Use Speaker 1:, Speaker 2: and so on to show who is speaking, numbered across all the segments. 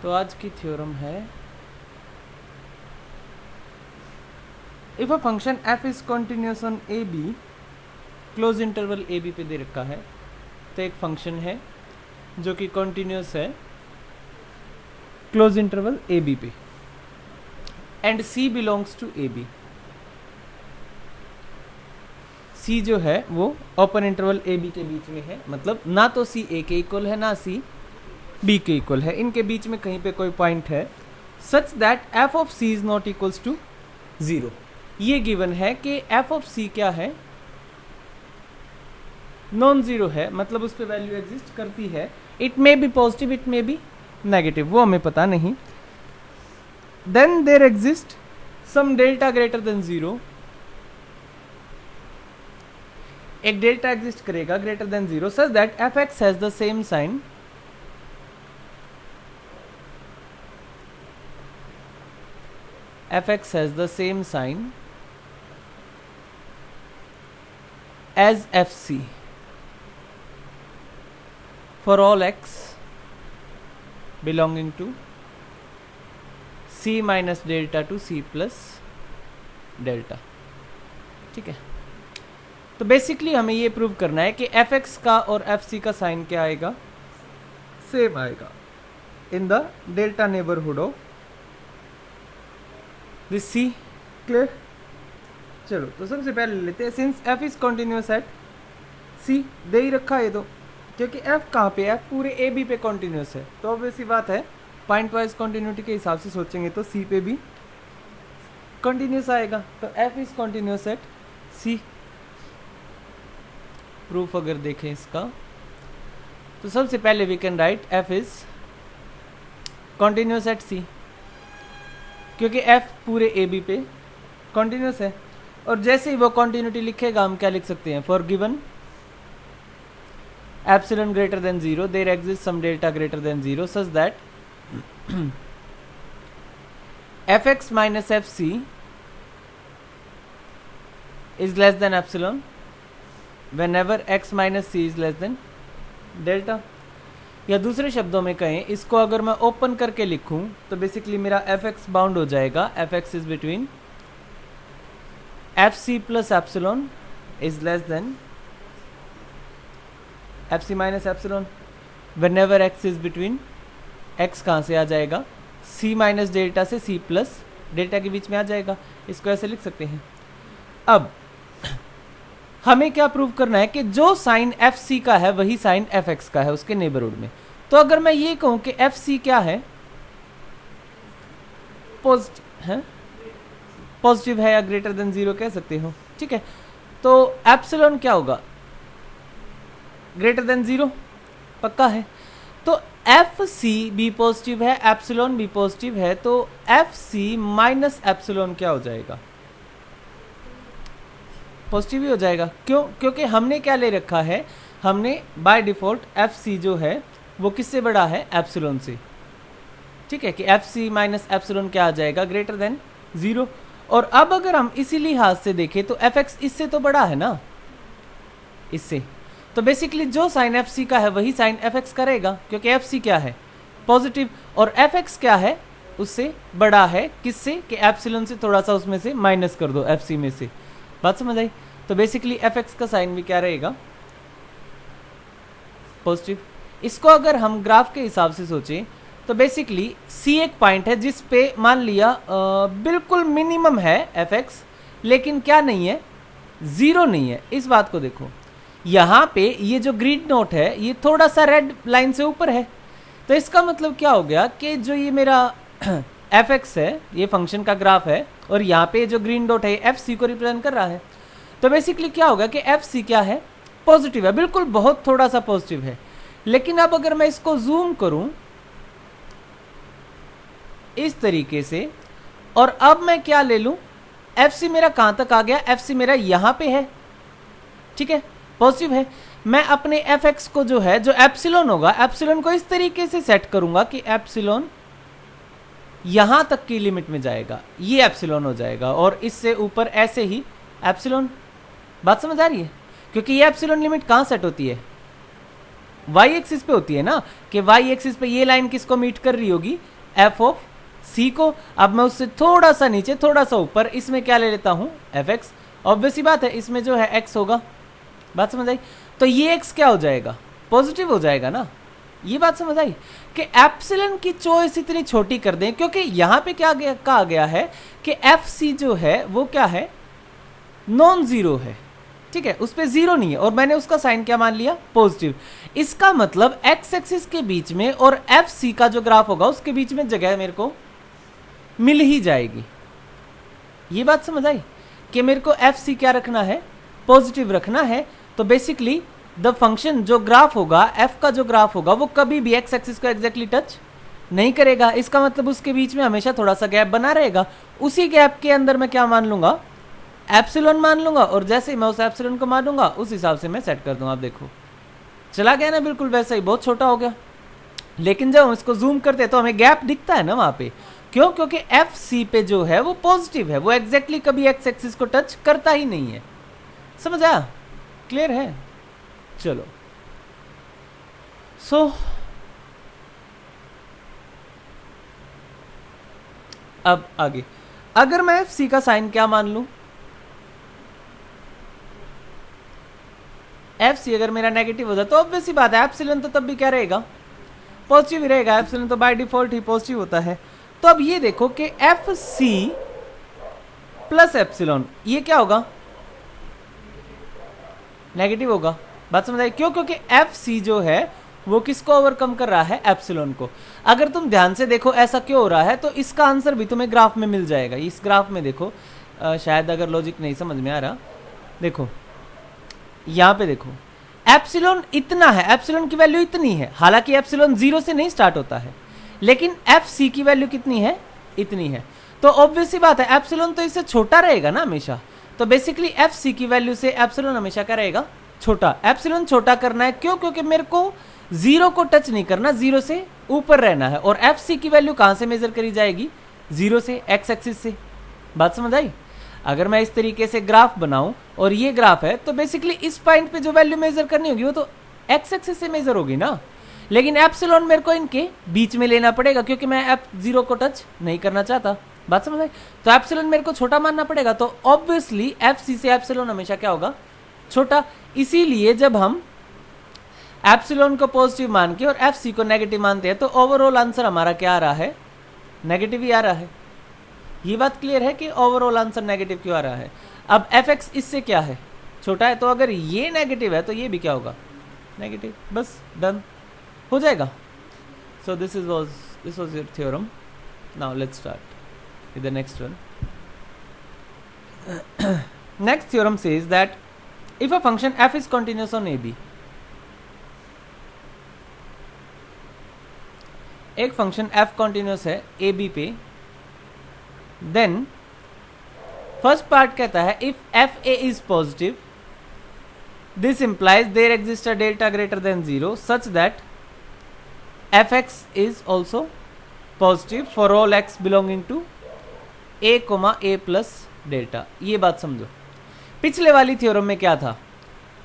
Speaker 1: तो आज की थ्योरम है, if a function F is continuous on A B, closed interval A B पे दे रखा है, तो एक फंक्शन है जो कि कॉन्टिन्यूस है क्लोज इंटरवल ए बी पे, and c belongs to a b. C जो है वो ओपन इंटरवल ए बी के बीच में है, मतलब ना तो सी ए के इक्वल है ना सी बी के इक्वल है, इनके बीच में कहीं पे कोई पॉइंट है, such that F of C is not equals to 0। ये गिवन है कि एफ ऑफ सी क्या है, नॉन जीरो है, मतलब उस पर वैल्यू एग्जिस्ट करती है। It may be positive, it may be negative, वो हमें पता नहीं। Then there exist some delta greater than 0, एक डेल्टा एग्जिस्ट करेगा greater than 0 such that F X has the same sign fx has the same sign as fc for all x belonging to c minus delta to c plus delta। ठीक है, तो basically हमें ये prove करना है कि fx का और fc का साइन क्या आएगा, सेम आएगा in the delta neighbourhood of this C. Clear? चलो तो सबसे पहले लेते हैं, since f is continuous at c, दे ही रखा है तो, क्योंकि f कहाँ पे है, पूरे ए बी पे कॉन्टिन्यूस है, तो ऑब्वियस बात है पॉइंट वाइज कॉन्टिन्यूटी के हिसाब से सोचेंगे तो c पे भी कॉन्टिन्यूस आएगा, तो f is continuous at c। Proof अगर देखें इसका तो सबसे पहले we can write f is continuous at c, क्योंकि f पूरे ए बी पे कॉन्टिन्यूस है। और जैसे ही वो कॉन्टिन्यूटी लिखेगा हम क्या लिख सकते हैं, for given epsilon greater than 0 there exist some delta greater than 0 such that F x minus F C is less than epsilon whenever X minus C is less than delta. या दूसरे शब्दों में कहें, इसको अगर मैं open करके लिखूं तो बेसिकली मेरा एफ एक्स बाउंड हो जाएगा, F X is between F C plus epsilon is less than F C minus epsilon whenever X is between, X कहाँ से आ जाएगा, सी माइनस डेल्टा से सी प्लस डेल्टा के बीच में आ जाएगा। इसको ऐसे लिख सकते हैं। अब हमें क्या प्रूव करना है कि जो साइन एफ सी का है वही साइन एफ एक्स का है उसके नेबरहुड में। तो अगर मैं ये कहूं कि एफ सी क्या है, पॉजिटिव है या ग्रेटर देन 0 कह सकते हो, ठीक है। तो एप्सिलॉन क्या होगा, ग्रेटर देन 0 पक्का है। तो एफ सी बी पॉजिटिव है, एप्सिलॉन बी पॉजिटिव है, तो एफ सी माइनस एप्सिलॉन क्या हो जाएगा, पॉजिटिव ही हो जाएगा। क्यों? क्योंकि हमने क्या ले रखा है, हमने बाय डिफॉल्ट एफ सी जो है वो किससे बड़ा है, एप्सिलॉन से, ठीक है, कि एफ सी माइनस एप्सिलॉन क्या आ जाएगा, ग्रेटर देन 0। और अब अगर हम इसी लिहाज से देखें तो एफ एक्स इससे तो बड़ा है ना, इससे, तो बेसिकली जो साइन एफ सी का है वही साइन एफ एक्स करेगा, क्योंकि एफ सी क्या है, पॉजिटिव, और एफ एक्स क्या है, उससे बड़ा है, किससे, कि एप्सिलॉन से थोड़ा सा उसमें से माइनस कर दो एफ सी में से। बात समझ आई? तो बेसिकली एफ एक्स का साइन भी क्या रहेगा, पॉजिटिव। इसको अगर हम ग्राफ के हिसाब से सोचें तो बेसिकली सी एक पॉइंट है जिस पे मान लिया बिल्कुल मिनिमम है एफ एक्स, लेकिन क्या नहीं है, 0 नहीं है। इस बात को देखो, यहाँ पे ये जो ग्रीन नोट है ये थोड़ा सा रेड लाइन से ऊपर है, तो इसका मतलब क्या हो गया कि जो ये मेरा एफ एक्स है, ये फंक्शन का ग्राफ है, और यहाँ पे जो ग्रीन डॉट है एफ सी को रिप्रेजेंट कर रहा है। तो बेसिकली क्या होगा कि एफ सी क्या है, पॉजिटिव है, बिल्कुल बहुत थोड़ा सा पॉजिटिव है। लेकिन अब अगर मैं इसको जूम करूं इस तरीके से, और अब मैं क्या ले लूं, एफ सी मेरा कहां तक आ गया, एफ सी मेरा यहां पे है, ठीक है, पॉजिटिव है। मैं अपने एफ एक्स को जो है, जो एप्सिलॉन होगा, एप्सिलॉन को इस तरीके से सेट करूंगा कि एप्सिलॉन यहां तक की लिमिट में जाएगा, ये एप्सिलॉन हो जाएगा, और इससे ऊपर ऐसे ही एप्सिलॉन। बात समझ आ रही है? क्योंकि ये एप्सिलॉन लिमिट कहां सेट होती है, वाई एक्सिस पे होती है ना, कि वाई एक्सिस पे ये लाइन किसको मीट कर रही होगी, एफ ऑफ सी को। अब मैं उससे थोड़ा सा नीचे थोड़ा सा ऊपर इसमें क्या ले लेता हूँ, एफ एक्स। ऑब्वियस ही बात है इसमें जो है एक्स होगा, बात समझ आई। तो ये एक्स क्या हो जाएगा, पॉजिटिव हो जाएगा ना, ये बात समझ आई कि एप्सिलॉन की चॉइस इतनी छोटी कर दें, क्योंकि यहाँ पे क्या कहा गया है कि एफ सी जो है वो क्या है, नॉन जीरो है, ठीक है, उस पर जीरो नहीं है, और मैंने उसका साइन क्या मान लिया, पॉजिटिव। इसका मतलब एक्स एक्सिस के बीच में और एफ सी का जो ग्राफ होगा उसके बीच में जगह मेरे को मिल ही जाएगी। ये बात समझ आई कि मेरे को एफ सी क्या रखना है, पॉजिटिव रखना है। तो बेसिकली द फंक्शन जो ग्राफ होगा, एफ का जो ग्राफ होगा वो कभी भी एक्स एक्सिस को एग्जैक्टली टच नहीं करेगा। इसका मतलब उसके बीच में हमेशा थोड़ा सा गैप बना रहेगा। उसी गैप के अंदर मैं क्या मान लूंगा, एप्सिलॉन मान लूंगा, और जैसे ही मैं उस एप्सिलॉन को मान लूंगा उस हिसाब से मैं सेट कर दूंगा। आप देखो चला गया ना, बिल्कुल वैसा ही, बहुत छोटा हो गया। लेकिन जब हम इसको जूम करते हैं तो हमें गैप दिखता है ना वहां पे, क्यों, क्योंकि एफ सी पे जो है वो पॉजिटिव है, वो एग्जैक्टली कभी एक्स एक्सिस को टच करता ही नहीं है। समझ आया, क्लियर है। चलो अब आगे, अगर मैं एफ सी का साइन क्या मान लूं, एफ सी अगर मेरा नेगेटिव हो जाए तो ऑब्वियस सी बात है एप्सिलॉन तो तब भी क्या रहेगा, पॉजिटिव ही रहेगा। एप्सिलॉन तो बाय डिफॉल्ट ही पॉजिटिव होता है। तो अब ये देखो कि एफ सी प्लस एप्सिलॉन ये क्या होगा, नेगेटिव होगा। बात समझ आई, क्यों, क्योंकि एफ सी जो है वो किसको ओवरकम कर रहा है, एप्सिलॉन को। अगर तुम ध्यान से देखो ऐसा क्यों हो रहा है, तो इसका आंसर भी तुम्हें ग्राफ में मिल जाएगा। इस ग्राफ में देखो, शायद अगर लॉजिक नहीं समझ में आ रहा, देखो यहाँ पे देखो, एप्सिलॉन इतना है, एप्सिलॉन की वैल्यू इतनी है, हालांकि एप्सिलॉन जीरो से नहीं स्टार्ट होता है, लेकिन एफ सी की वैल्यू कितनी है, इतनी है। तो ऑब्वियस सी बात है एप्सिलॉन तो इससे छोटा रहेगा ना हमेशा। तो बेसिकली एफ सी की वैल्यू से एप्सिलॉन हमेशा क्या रहेगा, छोटा। एप्सिलॉन छोटा करना है, क्यों, क्योंकि मेरे को जीरो को टच नहीं करना, जीरो से ऊपर रहना है। और एफ सी की वैल्यू कहाँ से मेजर करी जाएगी, जीरो से, एक्स एक्सिस से। बात समझ आई। अगर मैं इस तरीके से ग्राफ बनाऊं और ये ग्राफ है, तो बेसिकली इस पॉइंट पे जो वैल्यू मेजर करनी होगी वो तो एक्स एक्सिस से मेजर होगी ना। लेकिन एप्सिलॉन मेरे को इनके बीच में लेना पड़ेगा, क्योंकि मैं एफ जीरो को टच नहीं करना चाहता। बात समझ आई। तो एप्सिलॉन मेरे को छोटा मानना पड़ेगा, तो ऑब्वियसली एफ सी से एप्सिलॉन हमेशा क्या होगा, छोटा। इसीलिए जब हम एप्सिलॉन को पॉजिटिव मान के और एफ सी को नेगेटिव मानते हैं, तो ओवरऑल आंसर हमारा क्या आ रहा है, नेगेटिव ही आ रहा है। ये बात क्लियर है कि ओवरऑल आंसर नेगेटिव क्यों आ रहा है। अब एफ एक्स इससे क्या है, छोटा है, तो अगर ये नेगेटिव है तो ये भी क्या होगा, नेगेटिव। बस डन हो जाएगा। So this was your theorem. Now let's start with the next one. Next theorem says that if a function F is continuous on A B, एक फंक्शन एफ कंटिन्यूअस है ए बी पे, then first part कहता है if F A is positive, this implies there exist a delta greater than zero such that F X is also positive for all X belonging to A coma A plus delta. ये बात समझो। पिछले वाली theorem में क्या था,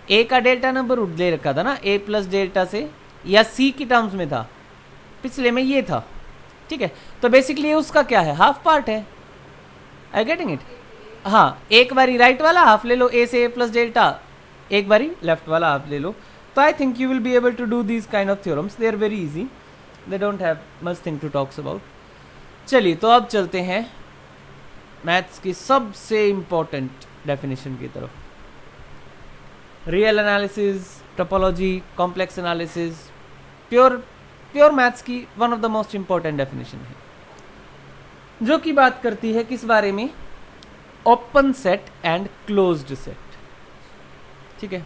Speaker 1: ए का delta number दे रखा था ना, ए प्लस डेल्टा से, या सी की टर्म्स में था, पिछले में ये था, ठीक है। तो बेसिकली ये उसका क्या है, हाफ पार्ट है। I getting it. हाँ, एक बारी राइट वाला हाफ ले लो, ए से ए प्लस डेल्टा, एक बारी लेफ्ट वाला हाफ ले लो। तो I think you will be able to do these kind of theorems, they are very easy, they don't have much thing to talks about. चलिए तो अब चलते हैं मैथ्स की सबसे इंपॉर्टेंट डेफिनेशन की तरफ। Real analysis, topology, complex analysis, pure maths की one of the most important definition है, जो कि बात करती है किस बारे में, open set and closed set. ठीक है,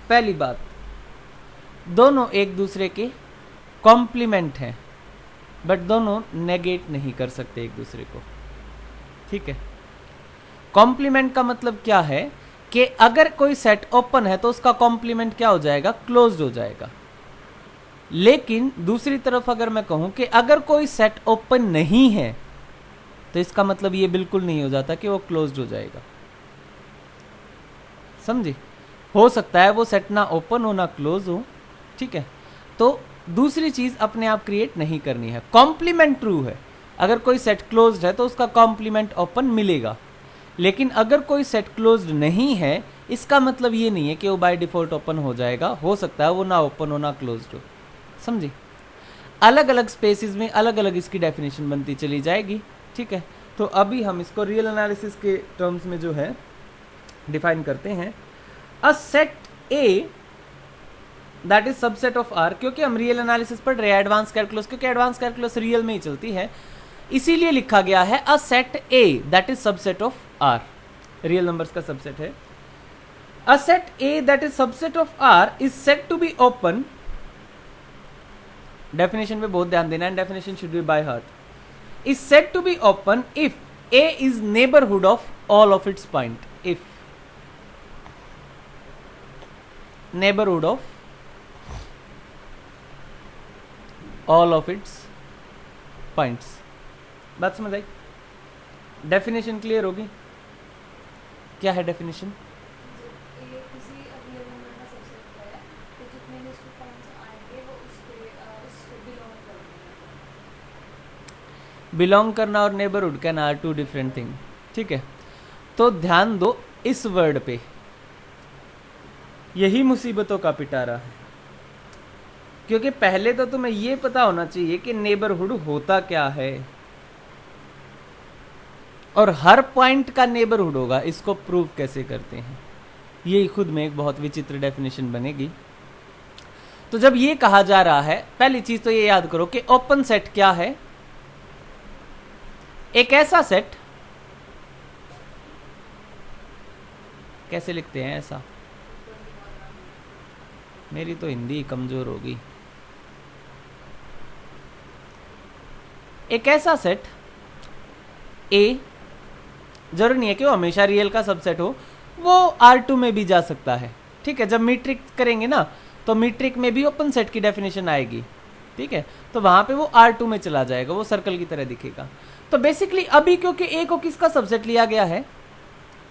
Speaker 1: पहली बात, दोनों एक दूसरे के कॉम्प्लीमेंट हैं, बट दोनों नेगेट नहीं कर सकते एक दूसरे को। ठीक है, कॉम्प्लीमेंट का मतलब क्या है कि अगर कोई सेट ओपन है तो उसका कॉम्प्लीमेंट क्या हो जाएगा, क्लोज्ड हो जाएगा। लेकिन दूसरी तरफ अगर मैं कहूं कि अगर कोई सेट ओपन नहीं है तो इसका मतलब ये बिल्कुल नहीं हो जाता कि वो क्लोज्ड हो जाएगा, समझे। हो सकता है वो सेट ना ओपन हो ना क्लोज हो, ठीक है। तो दूसरी चीज अपने आप क्रिएट नहीं करनी है। कॉम्प्लीमेंट ट्रू है, अगर कोई सेट क्लोज्ड है तो उसका कॉम्प्लीमेंट ओपन मिलेगा, लेकिन अगर कोई सेट क्लोज्ड नहीं है इसका मतलब ये नहीं है कि वो बाय डिफॉल्ट ओपन हो जाएगा, हो सकता है वो ना ओपन हो ना क्लोज्ड हो, समझे। अलग अलग स्पेसिस में अलग अलग इसकी डेफिनेशन बनती चली जाएगी, ठीक है। तो अभी हम इसको रियल एनालिसिस के टर्म्स में जो है डिफाइन करते हैं। A set A that is subset of R, क्योंकि हम रियल एनालिसिस पढ़ रहे हैं, एडवांस कैलकुलस, क्योंकि एडवांस कैलकुलस रियल में ही चलती है, इसीलिए लिखा गया है a set A that is subset of R, real numbers का सबसेट है। A set A that is subset of R is said to be open, definition पे बहुत ध्यान देना है, definition should be by heart, is said to be open if A is neighborhood of all of its point, if neighborhood of all of its points। बात समझ आई? Definition clear होगी? क्या है डेफिनेशन? बिलोंग करना और नेबरहुड कहना are to different thing, ठीक है। तो ध्यान दो इस वर्ड पे, यही मुसीबतों का पिटारा है, क्योंकि पहले तो तुम्हें ये पता होना चाहिए कि नेबरहुड होता क्या है, और हर पॉइंट का नेबरहुड होगा, इसको प्रूव कैसे करते हैं, ये खुद में एक बहुत विचित्र डेफिनेशन बनेगी। तो जब ये कहा जा रहा है, पहली चीज तो ये याद करो कि ओपन सेट क्या है। एक ऐसा सेट, कैसे लिखते हैं ऐसा, मेरी तो हिंदी कमजोर होगी। एक ऐसा सेट ए, जरूरी नहीं है कि वो हमेशा रियल का सबसेट हो, वो R2 में भी जा सकता है, ठीक है। जब मीट्रिक करेंगे ना तो मीट्रिक में भी ओपन सेट की डेफिनेशन आएगी, ठीक है। तो वहां पे वो R2 में चला जाएगा, वो सर्कल की तरह दिखेगा। तो बेसिकली अभी क्योंकि ए को किसका सबसेट लिया गया है,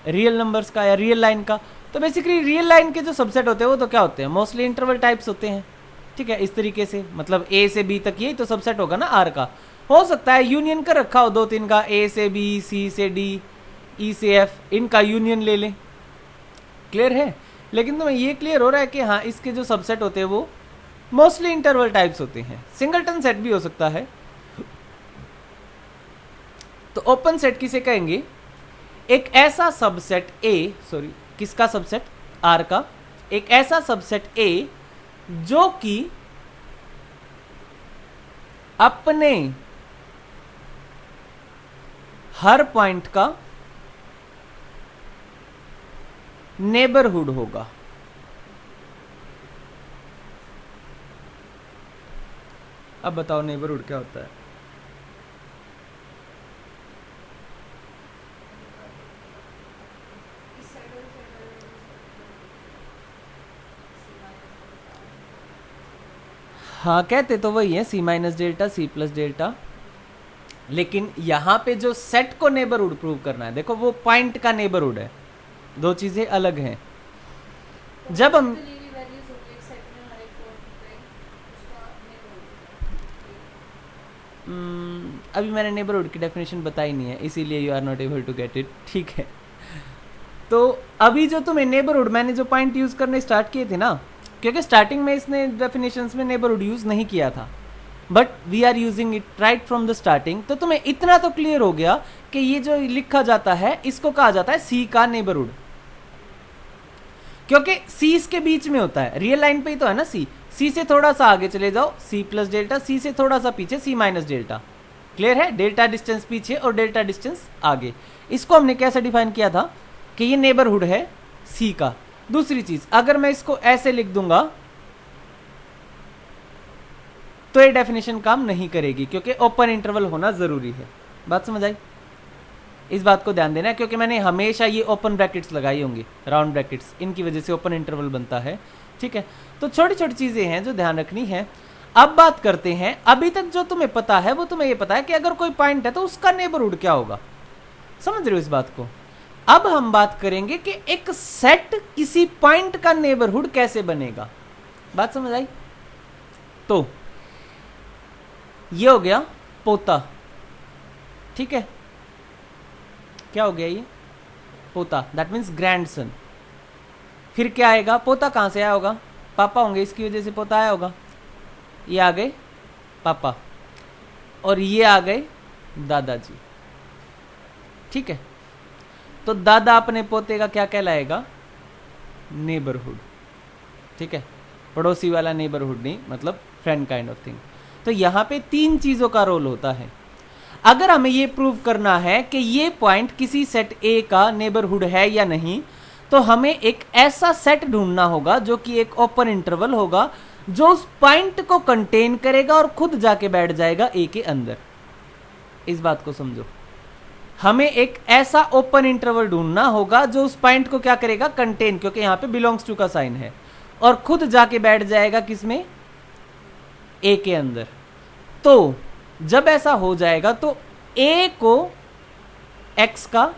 Speaker 1: रियल नंबर्स का या रियल लाइन का, तो बेसिकली रियल लाइन के जो सबसेट होते हैं वो तो क्या होते हैं, मोस्टली इंटरवल टाइप्स होते हैं, ठीक है। इस तरीके से मतलब ए से बी तक यही तो सबसेट होगा ना आर का। हो सकता है यूनियन कर रखा हो दो तीन का, ए से बी, सी से डी, ई से एफ, इनका यूनियन ले लें, क्लियर है। लेकिन तुम्हें ये क्लियर हो रहा है कि हाँ इसके जो सबसेट होते हैं वो मोस्टली इंटरवल टाइप्स होते हैं। सिंगलटन सेट भी हो सकता है। तो ओपन सेट किसे कहेंगे, एक ऐसा सबसेट ए, सॉरी किसका सबसेट, आर का, एक ऐसा सबसेट ए जो कि अपने हर पॉइंट का नेबरहुड होगा। अब बताओ नेबरहुड क्या होता है। हाँ कहते तो वही है, c minus delta, c plus delta, लेकिन यहां पे जो सेट को नेबरहुड प्रूव करना है, देखो वो पॉइंट का नेबरहुड है, दो चीजें अलग हैं। जब हम अभी मैंने नेबरहुड की डेफिनेशन बताई नहीं है, इसीलिए you are not able to get it, ठीक है। तो अभी जो तुम्हें नेबरहुड, मैंने जो पॉइंट यूज करने स्टार्ट किए थे ना, क्योंकि स्टार्टिंग में इसने डेफिनेशंस में नेबरहुड यूज नहीं किया था, but we are using it right from the starting. तो तुम्हें इतना तो क्लियर हो गया कि ये जो लिखा जाता है इसको कहा जाता है सी का नेबरहुड, क्योंकि सी इसके बीच में होता है, रियल लाइन पे ही तो है ना सी। सी से थोड़ा सा आगे चले जाओ, सी प्लस डेल्टा, सी से थोड़ा सा पीछे सी माइनस डेल्टा, क्लियर है। डेल्टा डिस्टेंस पीछे और डेल्टा डिस्टेंस आगे। इसको हमने कैसे डिफाइन किया था कि ये नेबरहुड है सी का। दूसरी चीज, अगर मैं इसको ऐसे लिख दूंगा तो ये डेफिनेशन काम नहीं करेगी, क्योंकि ओपन इंटरवल होना जरूरी है। बात समझ आई? इस बात को ध्यान देना है, क्योंकि मैंने हमेशा ये ओपन ब्रैकेट्स लगाई होंगी, राउंड ब्रैकेट्स, इनकी वजह से ओपन इंटरवल बनता है, ठीक है। तो छोटी छोटी चीजें हैं जो ध्यान रखनी है। अब बात करते हैं, अभी तक जो तुम्हें पता है वो तुम्हें ये पता है कि अगर कोई पॉइंट है तो उसका नेबरहुड क्या होगा, समझ रहे हो इस बात को। अब हम बात करेंगे कि एक सेट किसी पॉइंट का नेबरहुड कैसे बनेगा, बात समझ आई। तो ये हो गया पोता, ठीक है, क्या हो गया ये पोता, दैट मीन्स ग्रैंडसन। फिर क्या आएगा, पोता कहां से आया होगा, पापा होंगे, इसकी वजह से पोता आया होगा। ये आ गए पापा और ये आ गए दादाजी, ठीक है। तो दादा अपने पोते का क्या कहलाएगा, नेबरहुड, ठीक है, पड़ोसी वाला नेबरहुड नहीं, मतलब फ्रेंड काइंड ऑफ थिंग। तो यहां पे 3 चीजों का रोल होता है। अगर हमें ये प्रूव करना है कि ये पॉइंट किसी सेट ए का नेबरहुड है या नहीं, तो हमें एक ऐसा सेट ढूंढना होगा जो कि एक ओपन इंटरवल होगा, जो उस पॉइंट को कंटेन करेगा और खुद जाके बैठ जाएगा ए के अंदर। इस बात को समझो, हमें एक ऐसा ओपन इंटरवल ढूंढना होगा जो उस पॉइंट को क्या करेगा, कंटेन, क्योंकि यहां पे बिलोंग्स टू का साइन है, और खुद जाके बैठ जाएगा किसमें, ए के अंदर। तो जब ऐसा हो जाएगा तो ए को एक्स का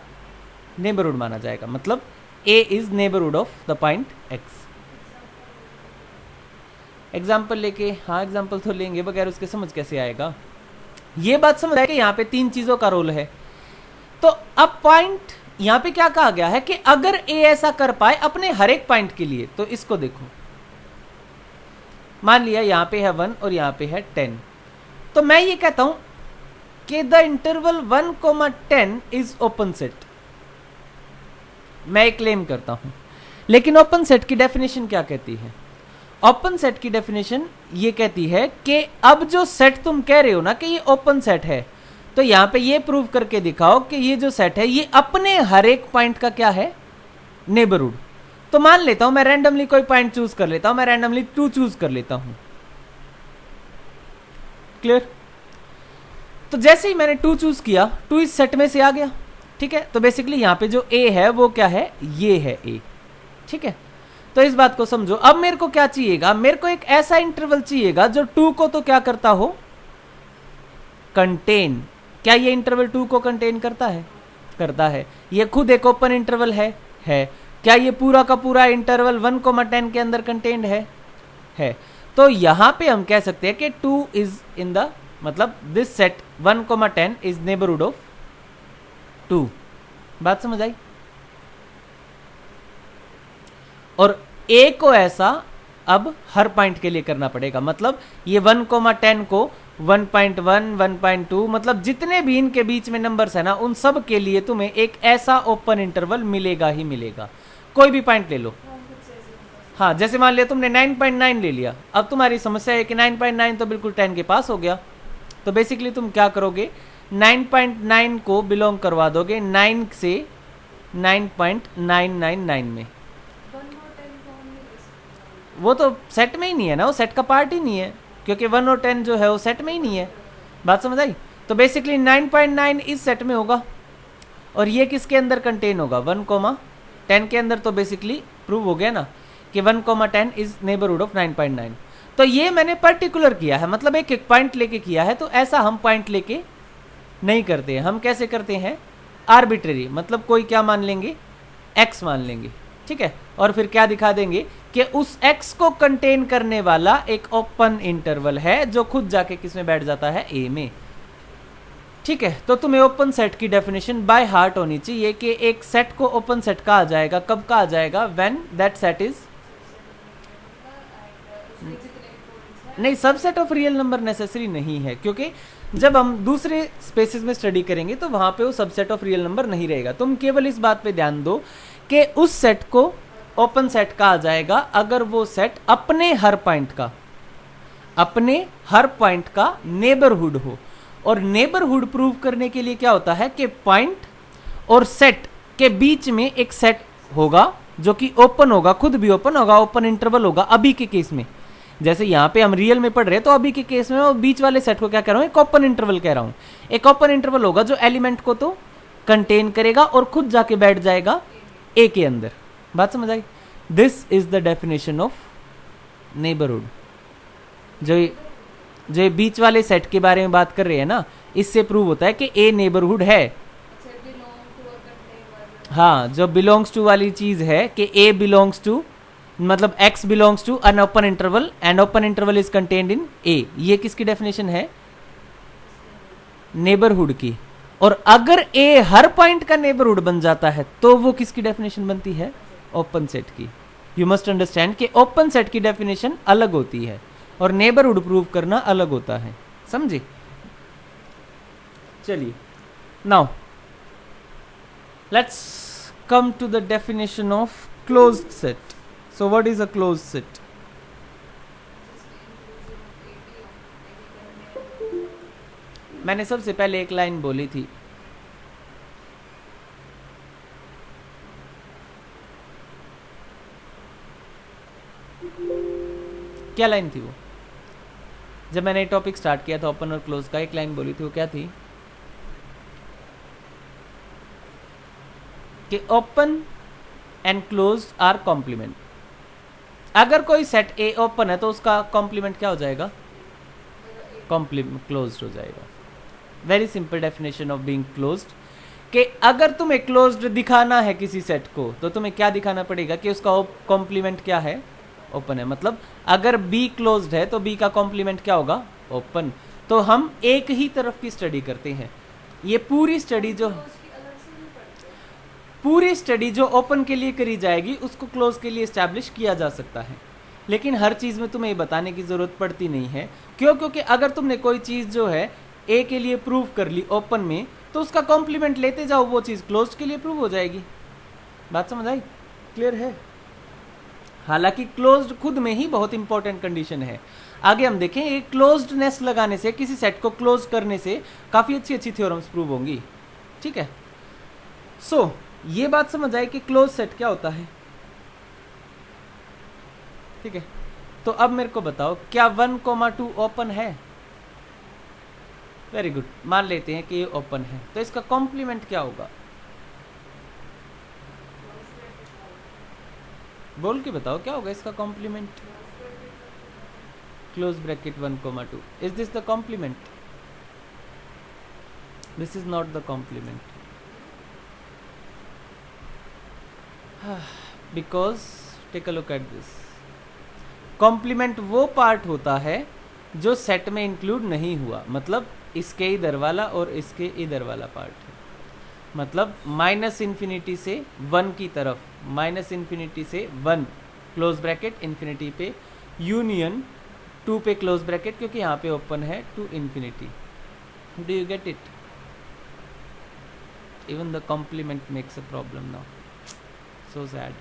Speaker 1: नेबरहुड माना जाएगा, मतलब a is neighbourhood of the point x. Example लेके, हाँ एग्जाम्पल तो लेंगे, बगैर उसके समझ कैसे आएगा। ये बात समझ आए कि यहाँ पे 3 चीजों का रोल है। तो अब पॉइंट यहां पे क्या कहा गया है कि अगर ए ऐसा कर पाए अपने हर एक पॉइंट के लिए, तो इसको देखो, मान लिया यहां पे है 1 और यहां पे है 10, तो मैं ये कहता हूं कि the interval 1,10 is open set, मैं एक क्लेम करता हूं। लेकिन ओपन सेट की डेफिनेशन क्या कहती है, ओपन सेट की डेफिनेशन ये कहती है कि अब जो सेट तुम कह रहे हो ना कि ये ओपन सेट है, तो यहां पे ये प्रूव करके दिखाओ कि ये जो सेट है ये अपने हर एक पॉइंट का क्या है, नेबरहुड। तो मान लेता हूं मैं रैंडमली कोई पॉइंट चूज कर लेता हूं, मैं रैंडमली 2 चूज कर लेता हूं, क्लियर। तो जैसे ही मैंने 2 चूज किया, 2 इस सेट में से आ गया, ठीक है। तो बेसिकली यहां पे जो ए है वो क्या है, ये है ए, ठीक है। तो इस बात को समझो। अब मेरे को क्या चाहिएगा, मेरे को एक ऐसा इंटरवल चाहिएगा जो 2 को तो क्या करता हो, कंटेन। क्या ये इंटरवल 2 को कंटेन करता है, करता है। ये खुद एक ओपन इंटरवल है। क्या ये पूरा का पूरा इंटरवल 1,10 के अंदर कंटेन्ड है। तो यहां पे हम कह सकते हैं कि 2 इज इन द, मतलब this set 1,10 is neighbourhood of 2। बात समझ आई। और ए को ऐसा अब हर पॉइंट के लिए करना पड़ेगा, मतलब ये 1,10 को 1.1, 1.2, मतलब जितने भी इनके बीच में नंबर्स है ना, उन सब के लिए तुम्हें एक ऐसा ओपन इंटरवल मिलेगा ही मिलेगा। कोई भी पॉइंट ले लो, हाँ, जैसे मान लिया तुमने 9.9 ले लिया, अब तुम्हारी समस्या है कि 9.9 तो बिल्कुल 10 के पास हो गया। तो बेसिकली तुम क्या करोगे, 9.9 को बिलोंग करवा दोगे 9 से 9.999 में। वो तो सेट में ही नहीं है ना, वो सेट का पार्ट ही नहीं है, क्योंकि 1 और 10 जो है वो सेट में ही नहीं है। बात समझ आई। तो बेसिकली 9.9 इस सेट में होगा, और ये किसके अंदर कंटेन होगा, 1,10 के अंदर। तो बेसिकली प्रूव हो गया ना कि 1,10 इज नेबरहुड ऑफ 9.9। तो ये मैंने पर्टिकुलर किया है, मतलब एक एक पॉइंट लेके किया है। तो ऐसा हम पॉइंट लेके नहीं करते हैं, हम कैसे करते हैं, आर्बिट्रेरी, मतलब कोई क्या मान लेंगे, एक्स मान लेंगे, ठीक है। और फिर क्या दिखा देंगे कि उस एक्स को कंटेन करने वाला एक ओपन इंटरवल है जो खुद जाके किस में बैठ जाता है, ए में, ठीक है। तो तुम्हें ओपन सेट की डेफिनेशन बाय हार्ट होनी चाहिए कि एक सेट को ओपन सेट कहा जाएगा, कब कहा जाएगा, व्हेन दैट सेट इज, नहीं, subset of real number necessary नहीं है, क्योंकि जब हम दूसरे स्पेसेस में स्टडी करेंगे तो वहां पे वो सबसेट ऑफ रियल नंबर नहीं रहेगा। तुम केवल इस बात पे ध्यान दो कि उस सेट को ओपन सेट कहा जाएगा अगर वो सेट अपने हर पॉइंट का नेबरहुड हो। और नेबरहुड प्रूव करने के लिए क्या होता है कि पॉइंट और सेट के बीच में एक सेट होगा जो कि ओपन होगा, खुद भी ओपन होगा, ओपन इंटरवल होगा। अभी के केस में, जैसे यहाँ पे हम रियल में पढ़ रहे हैं, तो अभी के केस में वो बीच वाले सेट को क्या कह रहा हूँ, एक ओपन इंटरवल कह रहा हूँ। एक ओपन इंटरवल होगा जो एलिमेंट को तो कंटेन करेगा और खुद जाके बैठ जाएगा ए के अंदर। बात समझ आई। This is the definition of neighbourhood. जो जो ये बीच वाले सेट के बारे में बात कर रहे हैं ना, इससे प्रूव होता है कि ए नेबरहुड है। हाँ, जो बिलोंग्स टू वाली चीज है कि ए बिलोंग्स टू, मतलब x belongs to an open interval and open interval is contained in a, ये किसकी डेफिनेशन है? नेबरहुड की। और अगर ए हर पॉइंट का नेबरहुड बन जाता है तो वो किसकी डेफिनेशन बनती है? ओपन सेट की। यू मस्ट अंडरस्टैंड कि ओपन सेट की डेफिनेशन अलग होती है और नेबरहुड प्रूव करना अलग होता है, समझे? चलिए, now let's come to the definition of closed set. So what is a closed set? मैंने सबसे पहले एक लाइन बोली थी, क्या लाइन थी वो? जब मैंने टॉपिक स्टार्ट किया था ओपन और क्लोज का, एक लाइन बोली थी, वो क्या थी? कि open and close are complement. अगर कोई सेट ए ओपन है तो उसका कॉम्प्लीमेंट क्या हो जाएगा? क्लोज्ड हो जाएगा। Very simple definition of being closed, कि अगर तुम्हें क्लोज्ड दिखाना है किसी सेट को तो तुम्हें क्या दिखाना पड़ेगा? कि उसका कॉम्प्लीमेंट क्या है? ओपन है। मतलब अगर बी क्लोज्ड है तो बी का कॉम्प्लीमेंट क्या होगा? ओपन। तो हम एक ही तरफ की स्टडी करते हैं। ये पूरी स्टडी जो ओपन के लिए करी जाएगी उसको क्लोज के लिए एस्टैब्लिश किया जा सकता है, लेकिन हर चीज़ में तुम्हें ये बताने की ज़रूरत पड़ती नहीं है। क्यों? क्योंकि अगर तुमने कोई चीज़ जो है ए के लिए प्रूव कर ली ओपन में, तो उसका कॉम्प्लीमेंट लेते जाओ, वो चीज़ क्लोज के लिए प्रूव हो जाएगी। बात समझ आई? क्लियर है? हालांकि क्लोज्ड खुद में ही बहुत इंपॉर्टेंट कंडीशन है। आगे हम देखें, एक क्लोज्डनेस लगाने से, किसी सेट को क्लोज करने से काफ़ी अच्छी अच्छी थ्योरम्स प्रूव होंगी। ठीक है, सो ये बात समझ आए कि क्लोज सेट क्या होता है। ठीक है, तो अब मेरे को बताओ, क्या 1,2 ओपन है? वेरी गुड, मान लेते हैं कि ये ओपन है, तो इसका कॉम्प्लीमेंट क्या होगा? बोल के बताओ क्या होगा इसका complement? Close bracket 1,2। Is this the complement? This is not the complement, because take a look at this. Complement वो पार्ट होता है जो सेट में इंक्लूड नहीं हुआ, मतलब इसके इधर वाला और इसके इधर वाला पार्ट है। मतलब -∞ से 1 की तरफ, -∞ से 1 क्लोज ब्रैकेट, इन्फिनिटी पे यूनियन 2 पे क्लोज ब्रैकेट, क्योंकि यहाँ पे ओपन है to infinity. Do you get it? Even the complement makes a problem now, so sad.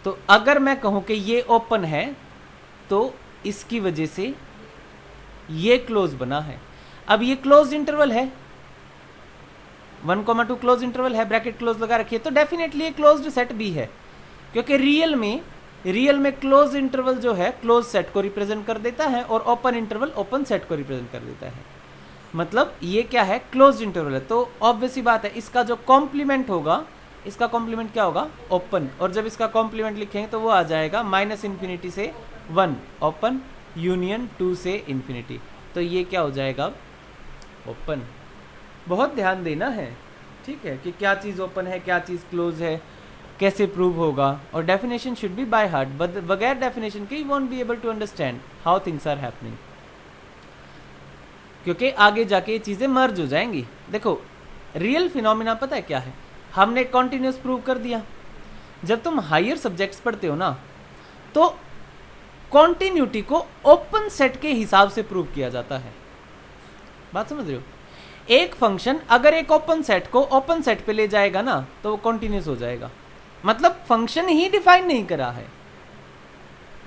Speaker 1: तो अगर मैं कहूं कि ये ओपन है तो इसकी वजह से ये क्लोज बना है। अब ये क्लोज इंटरवल है, 1,2 क्लोज इंटरवल है, ब्रैकेट क्लोज लगा रखी है, तो डेफिनेटली ये क्लोज्ड सेट भी है, क्योंकि रियल में क्लोज इंटरवल जो है क्लोज सेट को रिप्रेजेंट कर देता है और ओपन इंटरवल ओपन सेट को रिप्रेजेंट कर देता है। मतलब ये क्या है? क्लोज इंटरवल है। तो ऑब्वियस ही बात है, इसका जो कॉम्प्लीमेंट होगा, इसका कॉम्प्लीमेंट क्या होगा? ओपन। और जब इसका कॉम्प्लीमेंट लिखेंगे तो वो आ जाएगा -∞ से 1 ओपन यूनियन 2 से इन्फिनिटी। तो ये क्या हो जाएगा? ओपन। बहुत ध्यान देना है, ठीक है, कि क्या चीज़ ओपन है, क्या चीज़ क्लोज है, कैसे प्रूव होगा। और definition should be by heart, बगैर डेफिनेशन के you won't be able to understand how things are happening, क्योंकि आगे जाके ये चीज़ें मर्ज हो जाएंगी। देखो, रियल फिनोमिना पता है क्या है? हमने कॉन्टिन्यूस प्रूव कर दिया। जब तुम हायर सब्जेक्ट्स पढ़ते हो ना, तो कॉन्टिन्यूटी को ओपन सेट के हिसाब से प्रूव किया जाता है। बात समझ रहे हो? एक फंक्शन अगर एक ओपन सेट को ओपन सेट पे ले जाएगा ना, तो वो कॉन्टिन्यूस हो जाएगा। मतलब फंक्शन ही डिफाइन नहीं करा है,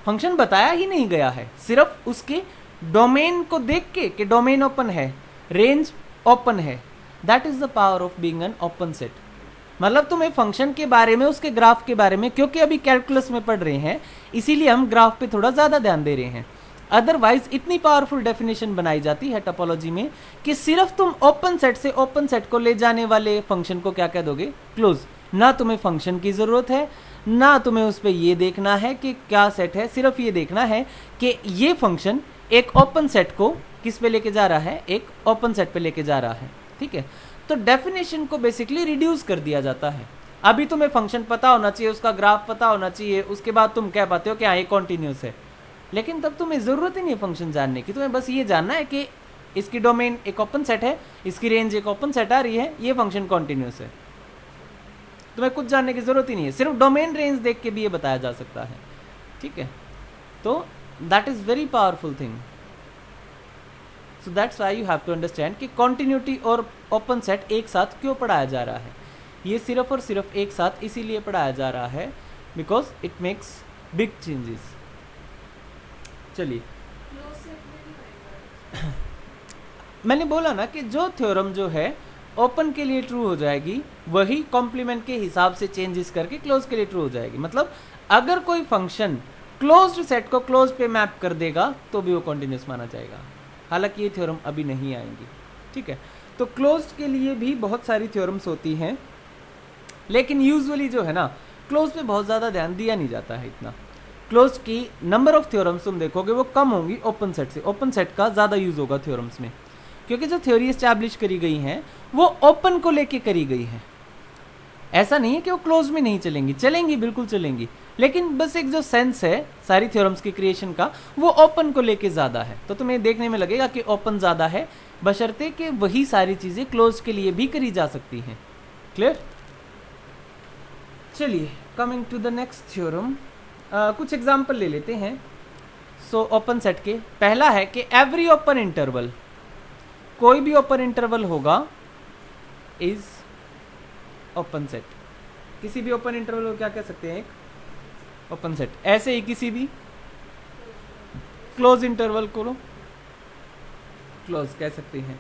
Speaker 1: फंक्शन बताया ही नहीं गया है, सिर्फ उसके डोमेन को देख के कि डोमेन ओपन है, रेंज ओपन है। That is the power of being an open set. मतलब तुम्हें फंक्शन के बारे में, उसके ग्राफ के बारे में, क्योंकि अभी कैलकुलस में पढ़ रहे हैं इसीलिए हम ग्राफ पे थोड़ा ज़्यादा ध्यान दे रहे हैं। अदरवाइज इतनी पावरफुल डेफिनेशन बनाई जाती है टोपोलॉजी में कि सिर्फ तुम ओपन सेट से ओपन सेट को ले जाने वाले फंक्शन को क्या कह दोगे? क्लोज। ना तुम्हें फंक्शन की ज़रूरत है, ना तुम्हें उस पर ये देखना है कि क्या सेट है, सिर्फ ये देखना है कि ये फंक्शन एक ओपन सेट को किस पे लेके जा रहा है, एक ओपन सेट पे लेके जा रहा है। ठीक है, तो डेफिनेशन को बेसिकली रिड्यूस कर दिया जाता है। अभी तुम्हें फंक्शन पता होना चाहिए, उसका ग्राफ पता होना चाहिए, उसके बाद तुम कह पाते हो कि हाँ ये कॉन्टिन्यूस है, लेकिन तब तुम्हें ज़रूरत ही नहीं है फंक्शन जानने की। तुम्हें बस ये जानना है कि इसकी डोमेन एक ओपन सेट है, इसकी रेंज एक ओपन सेट आ रही है, ये फंक्शन कॉन्टिन्यूस है। तुम्हें कुछ जानने की ज़रूरत ही नहीं है, सिर्फ डोमेन रेंज देख के भी ये बताया जा सकता है। ठीक है, तो that is very powerful thing. So that's why you have to understand कि कॉन्टिन्यूटी और ओपन सेट एक साथ क्यों पढ़ाया जा रहा है। ये सिर्फ और सिर्फ एक साथ इसीलिए पढ़ाया जा रहा है because it makes big changes. चलिए मैंने बोला ना कि जो थ्योरम जो है ओपन के लिए ट्रू हो जाएगी, वही कॉम्प्लीमेंट के हिसाब से चेंजेस करके क्लोज के लिए ट्रू हो जाएगी। मतलब अगर कोई फंक्शन क्लोज्ड सेट को क्लोज पे मैप कर देगा तो भी वो कॉन्टिन्यूस माना जाएगा। हालांकि ये थ्योरम अभी नहीं आएंगी। ठीक है, तो क्लोज्ड के लिए भी बहुत सारी थ्योरम्स होती हैं, लेकिन यूजुअली जो है ना क्लोज पे बहुत ज़्यादा ध्यान दिया नहीं जाता है इतना। क्लोज की नंबर ऑफ थ्योरम्स तुम देखोगे वो कम होंगी ओपन सेट से। ओपन सेट का ज़्यादा यूज़ होगा थ्योरम्स में, क्योंकि जो थ्योरी एस्टैब्लिश करी गई हैं वो ओपन को लेके करी गई हैं। ऐसा नहीं है कि वो क्लोज में नहीं चलेंगी, चलेंगी, बिल्कुल चलेंगी, लेकिन बस एक जो सेंस है सारी थ्योरम्स की क्रिएशन का वो ओपन को लेके ज़्यादा है। तो तुम्हें देखने में लगेगा कि ओपन ज़्यादा है, बशर्ते कि वही सारी चीज़ें क्लोज के लिए भी करी जा सकती हैं। क्लियर? चलिए coming to the next theorem, कुछ एग्जाम्पल ले लेते हैं। सो ओपन सेट के पहला है कि एवरी ओपन इंटरवल, कोई भी ओपन इंटरवल होगा इज ओपन सेट। किसी भी ओपन इंटरवल को क्या कह सकते हैं? एक ओपन सेट। ऐसे ही किसी भी क्लोज इंटरवल को क्लोज कह सकते हैं।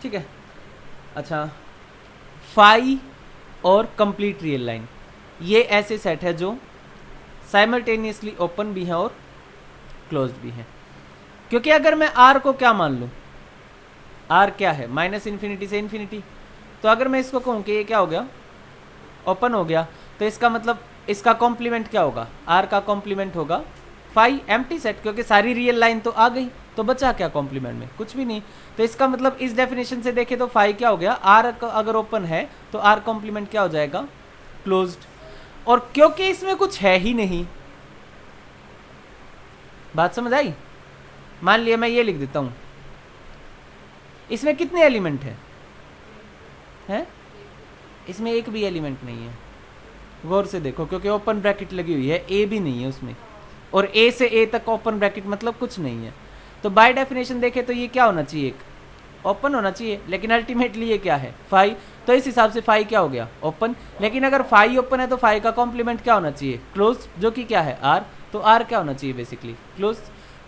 Speaker 1: ठीक है, अच्छा, फाई और कंप्लीट रियल लाइन, ये ऐसे सेट है जो साइमल्टेनियसली ओपन भी हैं और क्लोज्ड भी हैं। क्योंकि अगर मैं आर को क्या मान लूँ, आर क्या है? माइनस इन्फिनिटी से इन्फिनिटी। तो अगर मैं इसको कहूँ कि ये क्या हो गया, ओपन हो गया, तो इसका मतलब इसका कॉम्प्लीमेंट क्या होगा? आर का कॉम्प्लीमेंट होगा फाई एम्प्टी सेट, क्योंकि सारी रियल लाइन तो आ गई, तो बचा क्या कॉम्प्लीमेंट में? कुछ भी नहीं। तो इसका मतलब इस डेफिनेशन से देखें तो फाई क्या हो गया, आर अगर ओपन है तो आर कॉम्प्लीमेंट क्या हो जाएगा? क्लोज्ड। और क्योंकि इसमें कुछ है ही नहीं, बात समझ आई? मान लिया मैं ये लिख देता हूं, इसमें कितने एलिमेंट हैं? इसमें एक भी एलिमेंट नहीं है। गौर से देखो, क्योंकि ओपन ब्रैकेट लगी हुई है, ए भी नहीं है उसमें, और ए से ए तक ओपन ब्रैकेट मतलब कुछ नहीं है। तो बाय डेफिनेशन देखें तो ये क्या होना चाहिए? एक ओपन होना चाहिए, लेकिन अल्टीमेटली ये क्या है? फाई। तो इस हिसाब से फाई क्या हो गया? ओपन। लेकिन अगर फाई ओपन है तो फाई का कॉम्प्लीमेंट क्या होना चाहिए? क्लोज, जो कि क्या है? आर। तो आर क्या होना चाहिए? Basically close.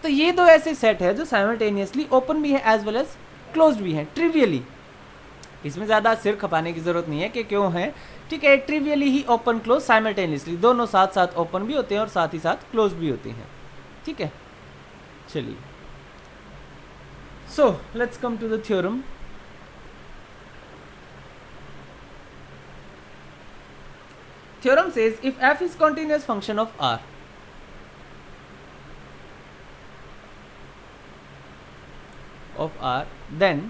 Speaker 1: तो ये दो ऐसे सेट है जो साइमल्टेनियसली ओपन भी है एज वेल एज क्लोज भी है, ट्रिवियली। इसमें ज़्यादा सिर खपाने की ज़रूरत नहीं है कि क्यों है। ठीक है, ट्रिवियली ही ओपन क्लोज साइमल्टेनियसली, दोनों साथ साथ ओपन भी होते हैं और साथ ही साथ क्लोज भी होते हैं। ठीक है, चलिए, so let's come to the theorem. Theorem says if f is continuous function of r, then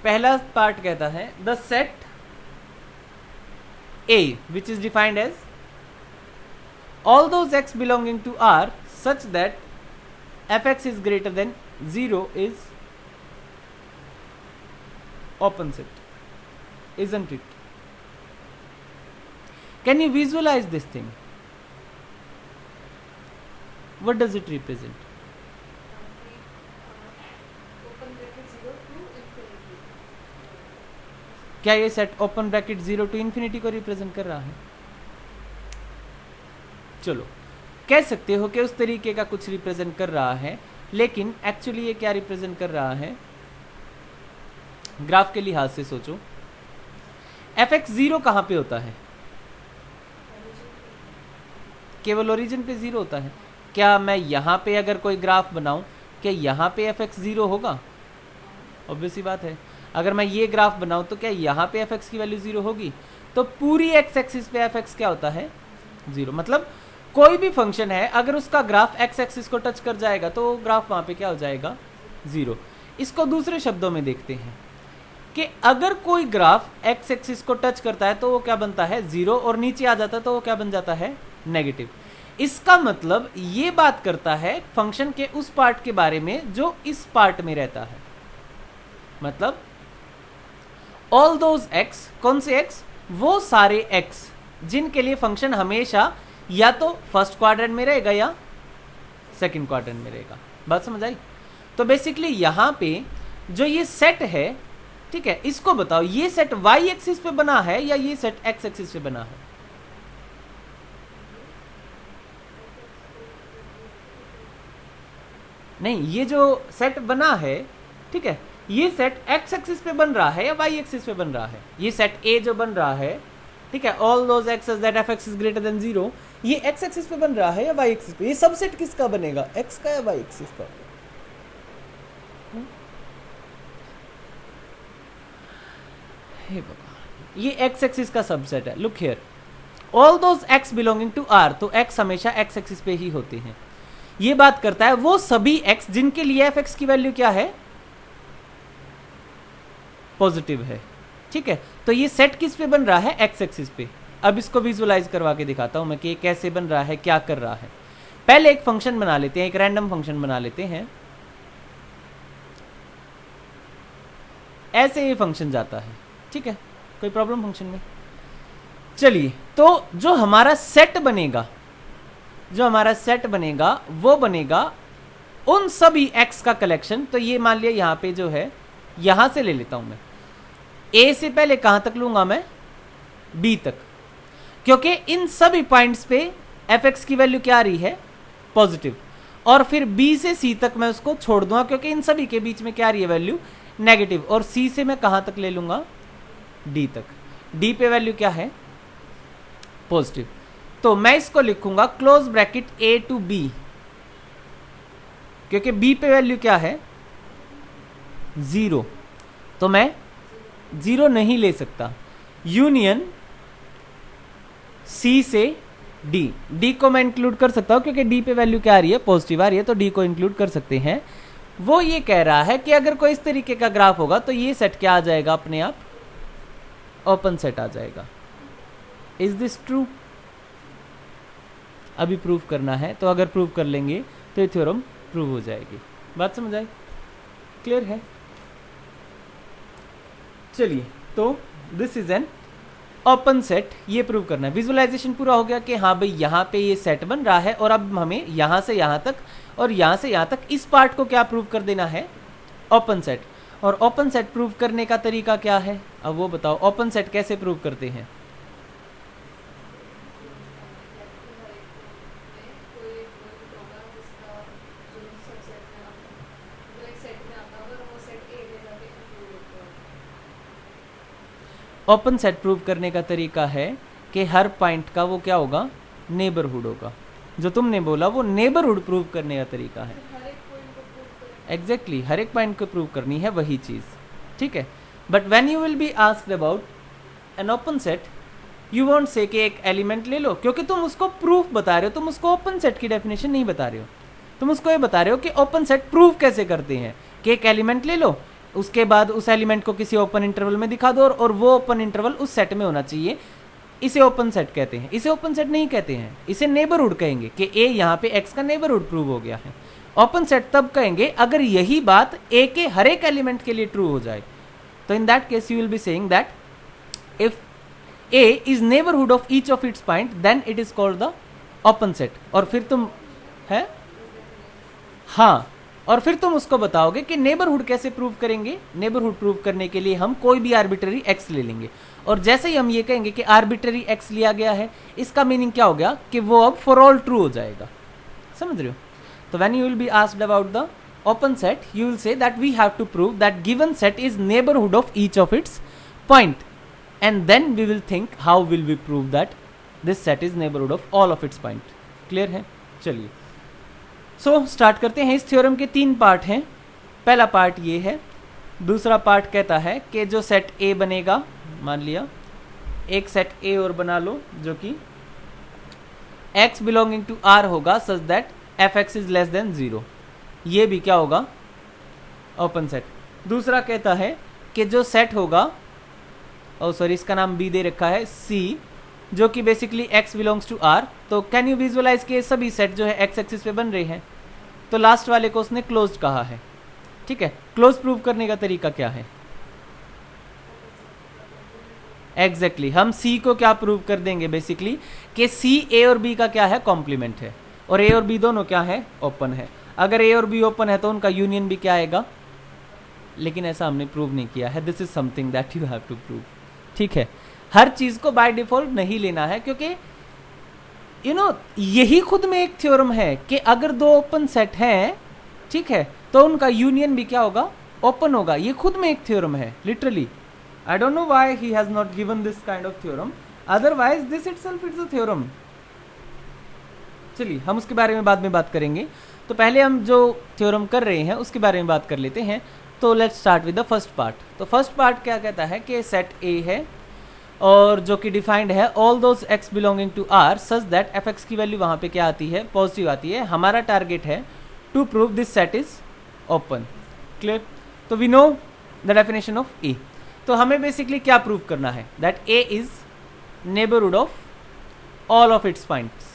Speaker 1: पहला पार्ट कहता है the set A which is defined as all those x belonging to R such that fx is greater than 0 is open set, isn't it? Can you visualize this thing? What does it represent? क्या ये set open bracket 0 to infinity को represent कर रहा है? चलो कह सकते हो कि उस तरीके का कुछ रिप्रेजेंट कर रहा है, लेकिन एक्चुअली ये क्या रिप्रेजेंट कर रहा है? ग्राफ के लिहाज से सोचो, fx 0 कहाँ पे होता है? केवल ओरिजिन पे 0 होता है। क्या मैं यहाँ पे अगर कोई ग्राफ बनाऊं, क्या यहाँ पे fx 0 होगा? ऑब्वियस सी बात है। अगर मैं ये ग्राफ बनाऊं तो क्या यहाँ पे fx की वैल्यू 0 होगी? तो पूरी x एक्सिस पे fx क्या होता है? 0। मतलब कोई भी फंक्शन है अगर उसका ग्राफ x एक्सिस को टच कर जाएगा तो ग्राफ वहाँ पे क्या हो जाएगा? 0। इसको दूसरे शब्दों में देखते हैं कि अगर कोई ग्राफ x एक्सिस को टच करता है तो वो क्या बनता है? 0, और नीचे आ जाता है तो वो क्या बन जाता है? नेगेटिव। इसका मतलब ये बात करता है फंक्शन के उस पार्ट के बारे में जो इस पार्ट में रहता है। मतलब ऑल दोज x, कौन से x? वो सारे x जिनके लिए फंक्शन हमेशा या तो फर्स्ट क्वाड्रेंट में रहेगा या सेकंड क्वाड्रेंट में रहेगा। बात समझ आई? तो बेसिकली यहां पे जो ये सेट है, ठीक है, इसको बताओ ये सेट y एक्सिस पे बना है या ये सेट x एक्सिस पे बना है? नहीं, ये जो सेट बना है, ठीक है, ये सेट x एक्सिस पे बन रहा है या y एक्सिस पे बन रहा है? ये सेट A जो बन रहा है, ठीक है, all those X's that fx इज ग्रेटर देन 0, ये x एक्सिस पे बन रहा है या y एक्सिस पे? ये सबसेट किसका बनेगा? x का या y एक्सिस का? हे बाबा, ये x एक्सिस का सबसेट है। Look here, all those x belonging to r, तो x हमेशा x एक्सिस पे ही होते हैं। ये बात करता है वो सभी x जिनके लिए fx की वैल्यू क्या है? पॉजिटिव है। ठीक है, तो ये सेट किस पे बन रहा है? x एक्सिस पे। अब इसको विजुअलाइज करवा के दिखाता हूं मैं कि कैसे बन रहा है, क्या कर रहा है। पहले एक फंक्शन बना लेते हैं, एक रैंडम फंक्शन बना लेते हैं। ऐसे ये फंक्शन जाता है, ठीक है, कोई प्रॉब्लम फंक्शन में? चलिए, तो जो हमारा सेट बनेगा, वो बनेगा उन सभी x का कलेक्शन। तो ये मान लिया यहां पे जो है, यहां से ले लेता हूं मैं a से पहले कहां तक लूंगा मैं? b तक, क्योंकि इन सभी पॉइंट्स पे fx की वैल्यू क्या आ रही है? पॉजिटिव। और फिर b से c तक मैं उसको छोड़ दूंगा क्योंकि इन सभी के बीच में क्या आ रही है वैल्यू? नेगेटिव। और c से मैं कहां तक ले लूंगा? d तक। d पे वैल्यू क्या है? पॉजिटिव। तो मैं इसको लिखूंगा close bracket a to b, क्योंकि b पे वैल्यू क्या है? 0। तो मैं 0 नहीं ले सकता। यूनियन c से d को मैं इंक्लूड कर सकता हूं क्योंकि d पे वैल्यू क्या आ रही है? पॉजिटिव आ रही है, तो d को इंक्लूड कर सकते हैं। वो ये कह रहा है कि अगर कोई इस तरीके का ग्राफ होगा तो ये सेट क्या आ जाएगा? अपने आप ओपन सेट आ जाएगा। Is this true? अभी प्रूव करना है, तो अगर प्रूव कर लेंगे तो ये थ्योरम प्रूव हो जाएगी। बात समझ आई? क्लियर है? चलिए, तो this is an open set, ये प्रूव करना है। विजुअलाइजेशन पूरा हो गया कि हाँ भाई यहाँ पे ये सेट बन रहा है, और अब हमें यहाँ से यहाँ तक और यहाँ से यहाँ तक इस पार्ट को क्या प्रूव कर देना है? Open set. और ओपन सेट प्रूव करने का तरीका क्या है? अब वो बताओ, ओपन सेट कैसे प्रूव करते हैं? ओपन सेट प्रूव करने का तरीका है कि हर पॉइंट का वो क्या होगा? नेबरहुड होगा। जो तुमने बोला वो नेबरहुड प्रूव करने का तरीका है। एग्जैक्टली, हर एक पॉइंट को प्रूव करनी है वही चीज, ठीक है। But when you will be asked about an open set, you won't say कि एक एलिमेंट ले लो, क्योंकि तुम उसको प्रूफ बता रहे हो, तुम उसको ओपन सेट की डेफिनेशन नहीं बता रहे हो। तुम उसको ये बता रहे हो कि ओपन सेट प्रूव कैसे करते हैं, कि एक एलिमेंट ले लो, उसके बाद उस एलिमेंट को किसी ओपन इंटरवल में दिखा दो, और वो ओपन इंटरवल उस सेट में होना चाहिए। इसे ओपन सेट कहते हैं। इसे ओपन सेट नहीं कहते हैं, इसे नेबरहुड कहेंगे कि ए यहाँ पे एक्स का नेबरहुड प्रूव हो गया है। ओपन सेट तब कहेंगे अगर यही बात ए के हर एक एलिमेंट के लिए ट्रू हो जाए। तो in that case you will be saying that if A is neighbourhood of each of its point then it is called the open set. और फिर तुम है, हाँ, और फिर तुम उसको बताओगे कि नेबरहुड कैसे प्रूव करेंगे। नेबरहुड प्रूव करने के लिए हम कोई भी आर्बिट्ररी एक्स ले लेंगे, और जैसे ही हम ये कहेंगे कि आर्बिट्ररी एक्स लिया गया है, इसका मीनिंग क्या हो गया कि वो अब फॉर ऑल ट्रू हो जाएगा। समझ रहे हो? तो when you will be asked about the open set, you will say that we have to prove that given set is neighbourhood of each of its point, and then we will think how will we prove that this set is neighbourhood of all of its point. Clear है? चलिए, so start करते हैं। इस theorem के 3 part हैं। पहला part ये है दूसरा पार्ट कहता है कि जो सेट ए बनेगा, मान लिया एक सेट ए और बना लो जो कि x बिलोंगिंग टू R होगा सच that fx is less then 0, ये भी क्या होगा, ओपन सेट। दूसरा कहता है कि जो सेट होगा, ओ सॉरी इसका नाम b दे रखा है C, जो कि basically x belongs to R, तो कैन यू विजुअलाइज के सभी सेट जो है x एक्सिस पे बन रहे हैं, तो लास्ट वाले को उसने क्लोज्ड कहा है। ठीक है, क्लोज प्रूव करने का तरीका क्या है, एग्जैक्टली हम C को क्या प्रूव कर देंगे बेसिकली कि C A और B का क्या है, कॉम्प्लीमेंट है, और A और B दोनों क्या है, ओपन है। अगर A और B ओपन है तो उनका यूनियन भी क्या आएगा, लेकिन ऐसा हमने प्रूव नहीं किया है, this is something that you have to prove. ठीक है, हर चीज को बाय डिफॉल्ट नहीं लेना है, क्योंकि यू नो यही खुद में एक थ्योरम है कि अगर दो ओपन सेट हैं, ठीक है, तो उनका यूनियन भी क्या होगा, ओपन होगा। ये खुद में एक थ्योरम है literally. I don't know why he has not given this kind of theorem. Otherwise, this itself is a theorem. चलिए हम उसके बारे में बाद में बात करेंगे, तो पहले हम जो थ्योरम कर रहे हैं उसके बारे में बात कर लेते हैं। तो let's start with the first part. तो फर्स्ट पार्ट क्या कहता है कि सेट A है और जो कि डिफाइंड है all those x belonging to R such that fx की वैल्यू वहाँ पे क्या आती है, पॉजिटिव आती है। हमारा टारगेट है to prove this set is open. Clear? तो we know the definition of A। तो हमें बेसिकली क्या प्रूव करना है, that A is neighbourhood of all of its points.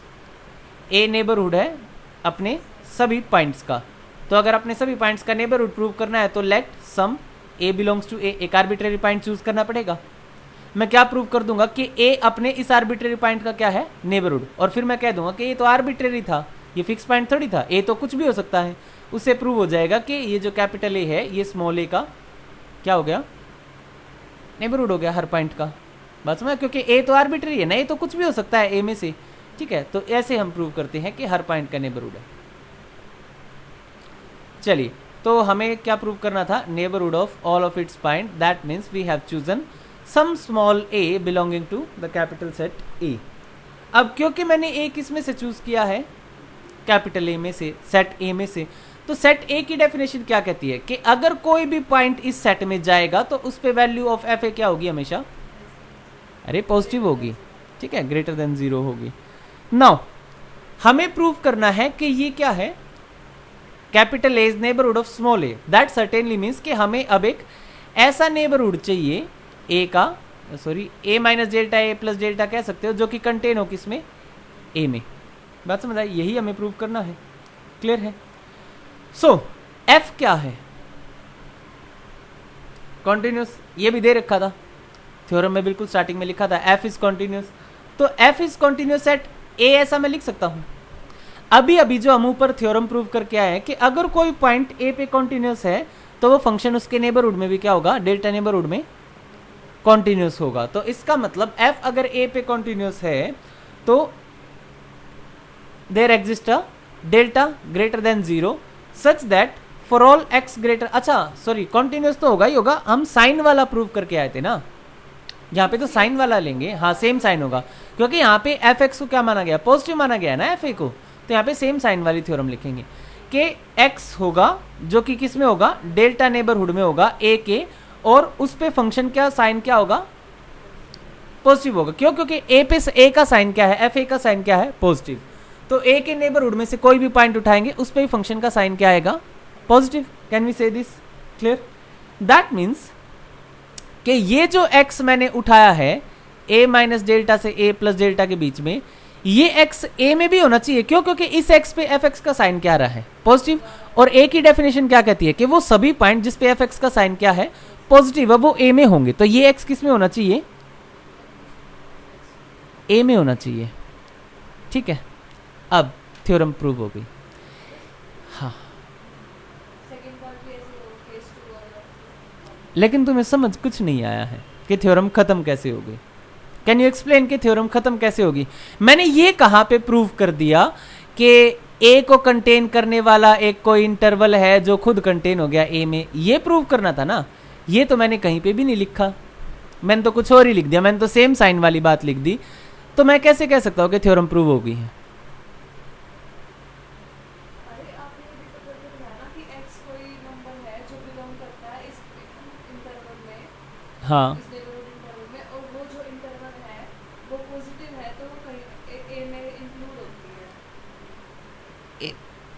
Speaker 1: A neighbourhood है अपने सभी पॉइंट्स का। तो अगर अपने सभी पॉइंट्स का नेबरहुड प्रूव करना है तो let some A belongs to A, एक आर्बिट्रेरी पॉइंट चूज करना पड़ेगा। मैं क्या प्रूव कर दूंगा कि A अपने इस आर्बिट्रेरी पॉइंट का क्या है, नेबरहुड, और फिर मैं कह दूंगा कि ये तो आर्बिट्रेरी था, ये फिक्स पॉइंट थोड़ी था, A तो कुछ भी हो सकता है। उससे प्रूव हो जाएगा कि ये जो कैपिटल A है ये स्मॉल a का क्या हो गया, नेबरहुड हो गया हर पॉइंट का। बात समझ, क्योंकि A तो आर्बिट्रेरी है ना, ये तो कुछ भी हो सकता है A में से। ठीक है, तो ऐसे हम प्रूव करते हैं कि हर पॉइंट का नेबरहुड है। चलिए, तो हमें क्या प्रूव करना था, neighbourhood of all of its point, that means we have chosen some small a belonging to the capital set A। अब क्योंकि मैंने A किस में से चूज किया है, कैपिटल A में से, सेट A में से, तो सेट A की डेफिनेशन क्या कहती है कि अगर कोई भी पॉइंट इस सेट में जाएगा तो उस पे वैल्यू ऑफ fa क्या होगी, हमेशा अरे पॉजिटिव होगी। ठीक है, ग्रेटर देन 0 होगी। नाउ हमें प्रूव करना है कि ये क्या है, capital A is neighbourhood of small a। That certainly means कि हमें अब एक ऐसा नेबरहुड चाहिए A का, sorry A minus delta A plus delta कह सकते हो, जो कि कंटेन हो किसमें, A में। बात समझ आई, यही हमें प्रूव करना है। क्लियर है? सो F क्या है, कॉन्टिन्यूस, ये भी दे रखा था थ्योरम में, बिल्कुल स्टार्टिंग में लिखा था F इज कॉन्टिन्यूस। तो F is continuous eight A, ऐसा मैं लिख सकता हूं। अभी अभी जो हम ऊपर थ्योरम प्रूव करके आए हैं कि अगर कोई पॉइंट A पे कॉन्टिन्यूस है तो वो फंक्शन उसके नेबरहुड में भी क्या होगा, डेल्टा नेबरहुड में कॉन्टिन्यूस होगा। तो इसका मतलब F अगर A पे कॉन्टिन्यूस है तो there exist a delta greater than 0 such that for all x greater, अच्छा सॉरी कॉन्टिन्यूस तो होगा ही होगा, हम साइन वाला प्रूव करके आए थे ना, यहाँ पे तो साइन वाला लेंगे, हाँ सेम साइन होगा, क्योंकि यहाँ पे fx को क्या माना गया, पॉजिटिव माना गया है ना fa को, तो यहाँ पे सेम साइन वाली थ्योरम लिखेंगे कि x होगा जो कि किस में होगा, डेल्टा नेबरहुड में होगा a के, और उस पे फंक्शन क्या, साइन क्या होगा, पॉजिटिव होगा। क्यों? क्योंकि a पे a का साइन क्या है, fa का साइन क्या है, पॉजिटिव। तो a के नेबरहुड में से कोई भी पॉइंट उठाएंगे उस पे ही फंक्शन का साइन क्या आएगा, पॉजिटिव। कैन वी से दिस क्लियर? दैट मीन्स कि ये जो x मैंने उठाया है a माइनस डेल्टा से a प्लस डेल्टा के बीच में, ये x a में भी होना चाहिए। क्यों? क्योंकि इस x पे fx का साइन क्या आ रहा है, पॉजिटिव। और a की डेफिनेशन क्या कहती है कि वो सभी पॉइंट जिस पे fx का साइन क्या है, पॉजिटिव है, वो a में होंगे। तो ये x किस में होना चाहिए, a में होना चाहिए। ठीक है, अब थ्योरम प्रूव हो गई। हाँ, लेकिन तुम्हें समझ कुछ नहीं आया है कि थ्योरम खत्म कैसे होगी। कैन यू एक्सप्लेन कि थ्योरम खत्म कैसे होगी? मैंने ये कहाँ पे प्रूव कर दिया कि A को कंटेन करने वाला एक कोई इंटरवल है जो खुद कंटेन हो गया A में, ये प्रूव करना था ना। ये तो मैंने कहीं पे भी नहीं लिखा, मैंने तो कुछ और ही लिख दिया, मैंने तो सेम साइन वाली बात लिख दी। तो मैं कैसे कह सकता हूँ कि थ्योरम प्रूव हो गई है? हाँ
Speaker 2: इस नेबरहुड इंटरवल में, और वो जो इंटरवल है वो पॉजिटिव है तो वो कहीं ए में इंक्लूड होती है।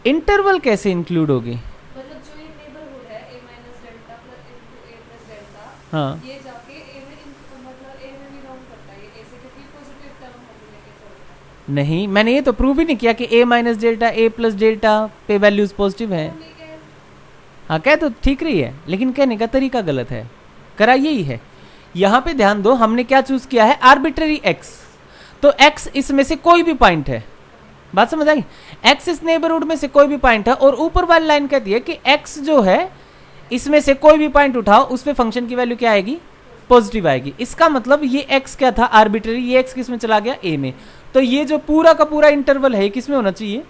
Speaker 1: इंटरवल कैसे इंक्लूड होगी?
Speaker 2: मतलब जो ये नेबरहुड है ए माइनस डेल्टा प्लस इनटू ए प्लस डेल्टा,
Speaker 1: हाँ
Speaker 2: ये जाके ए में मतलब ए में बिलोंग करता है, ये ए से क्योंकि पॉजिटिव टर्म हम लेके चलता है।
Speaker 1: नहीं, मैंने ये तो प्रूव ही नहीं किया कि a minus delta a plus delta पे वैल्यूज पॉजिटिव है।
Speaker 2: तो नहीं कह,
Speaker 1: हाँ कह तो ठीक रही है, लेकिन कहने का तरीका गलत है। करा यही है। यहाँ पे ध्यान दो, हमने क्या चूज किया है? Arbitrary x। तो x इसमें से कोई भी पॉइंट है, बात समझ आई? x इस नेबरहुड में से कोई भी पॉइंट है, और ऊपर वाली लाइन कहती है कि x जो है इसमें से कोई भी पॉइंट उठाओ, उस पे फंक्शन की वैल्यू क्या आएगी? पॉजिटिव आएगी। इसका मतलब ये x क्या था? आर्बिट्ररी। ये x किस में चला गया? a में। तो ये जो पूरा का पूरा इंटरवल है किस में होना चाहिए?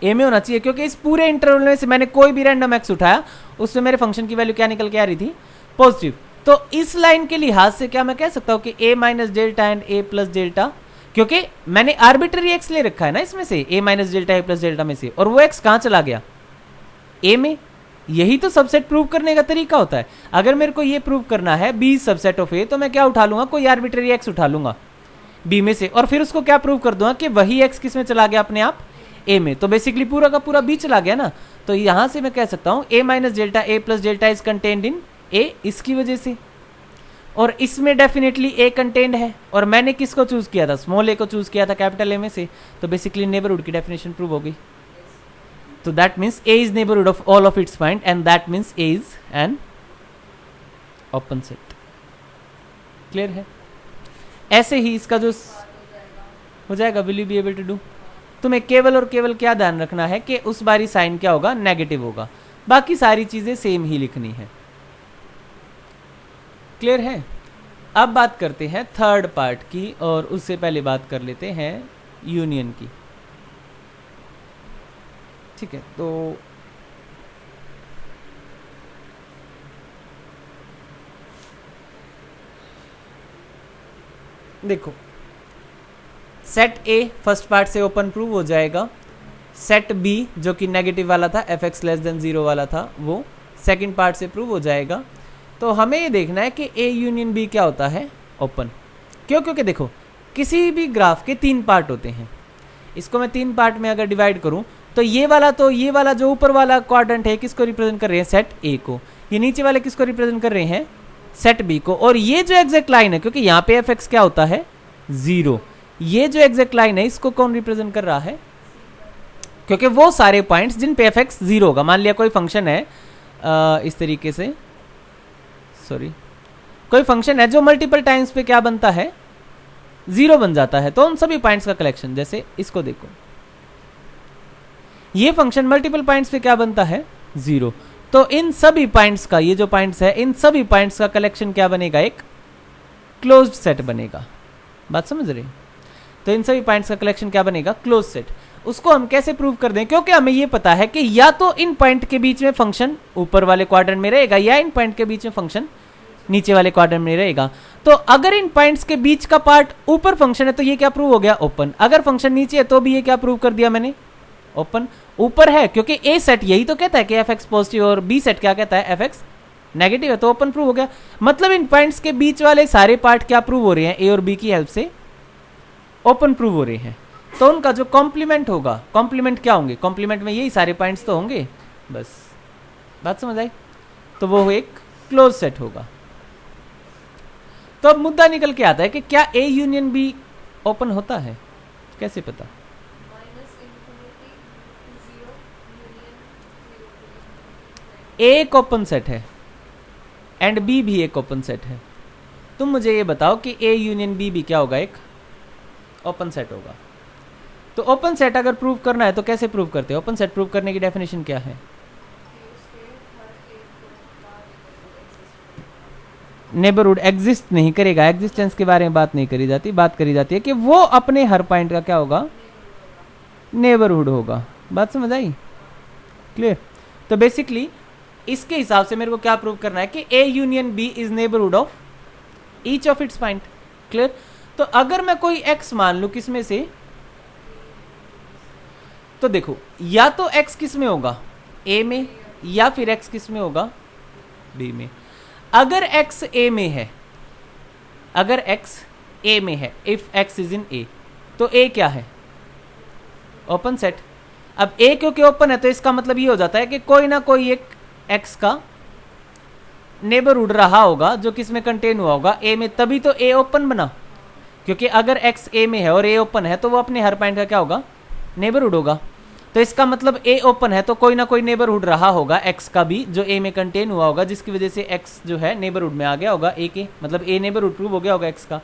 Speaker 1: a में होना चाहिए, क्योंकि इस पूरे इंटरवल में से मैंने कोई भी रैंडम x उठाया, उसमें मेरे फंक्शन की वैल्यू क्या निकल के आ रही थी? पॉजिटिव। तो इस लाइन के लिहाज से क्या मैं कह सकता हूं कि a minus delta and a plus delta, क्योंकि मैंने आर्बिट्ररी x ले रखा है ना इसमें से, a minus delta a plus delta में से, और वो x कहां चला गया? a में। यही तो सबसेट प्रूव करने का तरीका होता है। अगर मेरे को ये प्रूव करना है b सबसेट ऑफ a, तो मैं क्या उठा लूंगा? कोई आर्बिट्ररी x उठा लूंगा b में से, और फिर उसको क्या प्रूव कर दूंगा कि वही x किस में चला गया अपने आप? a में। तो बेसिकली पूरा का पूरा b चला गया ना। तो यहां से मैं कह सकता हूं a minus delta a plus delta is contained in a, इसकी वजह से, और इसमें डेफिनेटली a कंटेन्ड है, और मैंने किसको चूज किया था? स्मॉल a को चूज किया था कैपिटल A में से। तो बेसिकली नेबरहुड की डेफिनेशन प्रूव हो गई। तो that means a is neighbourhood of all of its point, and that means a is an open set. Clear है? ऐसे ही इसका जो हो जाएगा, will you be able to do? तुम्हें केवल और केवल क्या ध्यान रखना है कि उस बारी साइन क्या होगा? नेगेटिव होगा। बाकी सारी चीजें सेम ही लिखनी है। क्लियर है? अब बात करते हैं थर्ड पार्ट की, और उससे पहले बात कर लेते हैं यूनियन की। ठीक है, तो देखो, सेट ए फर्स्ट पार्ट से ओपन प्रूव हो जाएगा। सेट बी जो कि नेगेटिव वाला था, एफ एक्स लेस देन 0 वाला था, वो सेकंड पार्ट से प्रूव हो जाएगा। तो हमें ये देखना है कि ए यूनियन बी क्या होता है? ओपन। क्यों? क्योंकि देखो, किसी भी ग्राफ के 3 पार्ट होते हैं। इसको मैं 3 पार्ट में अगर डिवाइड करूं, तो ये वाला जो ऊपर वाला क्वाड्रेंट है किसको रिप्रेजेंट कर रहे हैं? सेट ए को। ये नीचे वाले किसको रिप्रेजेंट कर रहे हैं? सेट बी को। और ये जो एग्जैक्ट लाइन है, क्योंकि यहाँ पे एफ एक्स क्या होता है? 0। ये जो एग्जैक्ट लाइन है इसको कौन रिप्रेजेंट कर रहा है? क्योंकि वो सारे पॉइंट्स जिन पे एफ एक्स 0 होगा। मान लिया कोई फंक्शन है इस तरीके से, सॉरी, कोई फंक्शन है जो मल्टीपल टाइम्स पे क्या बनता है? 0 बन जाता है। तो उन सभी पॉइंट्स का कलेक्शन, जैसे इसको देखो, ये फंक्शन मल्टीपल पॉइंट्स पे क्या बनता है? 0। तो इन सभी पॉइंट्स का, ये जो पॉइंट्स है, इन सभी पॉइंट्स का कलेक्शन क्या बनेगा? एक क्लोज्ड सेट बनेगा। बात समझ रहे? तो इन सभी पॉइंट्स का कलेक्शन क्या बनेगा? Close set. उसको हम कैसे प्रूव कर दें? क्योंकि हमें ये पता है कि या तो इन पॉइंट के बीच में फंक्शन ऊपर वाले क्वाड्रेंट में रहेगा, या इन पॉइंट के बीच में फंक्शन नीचे वाले क्वाड्रेंट में रहेगा। तो अगर इन पॉइंट्स के बीच का पार्ट ऊपर फंक्शन है तो ये क्या प्रूव हो गया? ओपन। अगर फंक्शन नीचे है तो भी ये क्या प्रूव कर दिया मैंने? ओपन। ऊपर है क्योंकि ए सेट यही तो कहता है कि एफ एक्स पॉजिटिव, और बी सेट क्या कहता है? एफ एक्स नेगेटिव है, तो ओपन प्रूव हो गया। मतलब इन पॉइंट्स के बीच वाले सारे पार्ट क्या प्रूव हो रहे हैं? ए और बी की हेल्प से ओपन प्रूव हो रहे हैं। तो उनका जो कॉम्प्लीमेंट होगा, कॉम्प्लीमेंट क्या होंगे? कॉम्प्लीमेंट में यही सारे पॉइंट्स तो होंगे। बस बात समझ आई? तो वो एक क्लोज सेट होगा। तो अब मुद्दा निकल के आता है कि क्या ए यूनियन बी ओपन होता है? कैसे पता? ए एक ओपन सेट है एंड बी भी एक ओपन सेट है। तुम मुझे ये बताओ कि ए यूनियन बी भी क्या होगा? एक ओपन सेट होगा। तो ओपन सेट अगर प्रूव करना है तो कैसे प्रूव करते हैं? ओपन सेट प्रूव करने की डेफिनेशन क्या है? नेबरहुड एग्जिस्ट नहीं करेगा। एग्जिस्टेंस के बारे में बात नहीं करी जाती, बात करी जाती है कि वो अपने हर पॉइंट का क्या होगा? नेबरहुड होगा। बात समझ आई? क्लियर? तो बेसिकली इसके हिसाब से मेरे को क्या प्रूव करना है कि A union B is neighbourhood of each of its point. Clear? तो अगर मैं कोई एक्स मान लू किसमें से, तो देखो, या तो एक्स किस में होगा? ए में, या फिर एक्स किस में होगा? बी में। अगर x a में है, अगर x a में है, if x is in a, तो a क्या है? Open set. अब a क्योंकि ओपन है तो इसका मतलब ये हो जाता है कि कोई ना कोई एक x का नेबरहुड रहा होगा जो किस में कंटेन हुआ होगा, a में, तभी तो a ओपन बना। क्योंकि अगर x a में है और a ओपन है तो वो अपने हर पॉइंट का क्या होगा? नेबरहुड होगा। तो इसका मतलब a ओपन है तो कोई ना कोई नेबरहुड रहा होगा x का भी जो a में कंटेन हुआ होगा, जिसकी वजह से x जो है नेबरहुड में आ गया होगा a के, मतलब a नेबरहुड प्रूव हो गया होगा x का।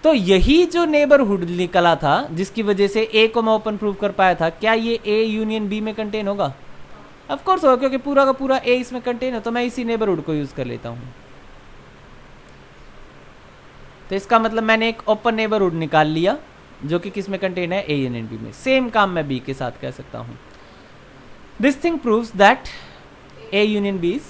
Speaker 1: तो यही जो नेबरहुड निकला था जिसकी वजह से a को मैं ओपन प्रूव कर पाया था, क्या ये a यूनियन b में कंटेन होगा? ऑफ कोर्स होगा, क्योंकि पूरा का पूरा a इसमें कंटेन है, तो मैं इसी नेबरहुड को यूज कर लेता हूं। तो इसका मतलब मैंने एक ओपन नेबरहुड निकाल लिया जो कि किस में कंटेन है? a यूनियन b में। सेम काम मैं b के साथ कह सकता हूं। This thing proves that a union b is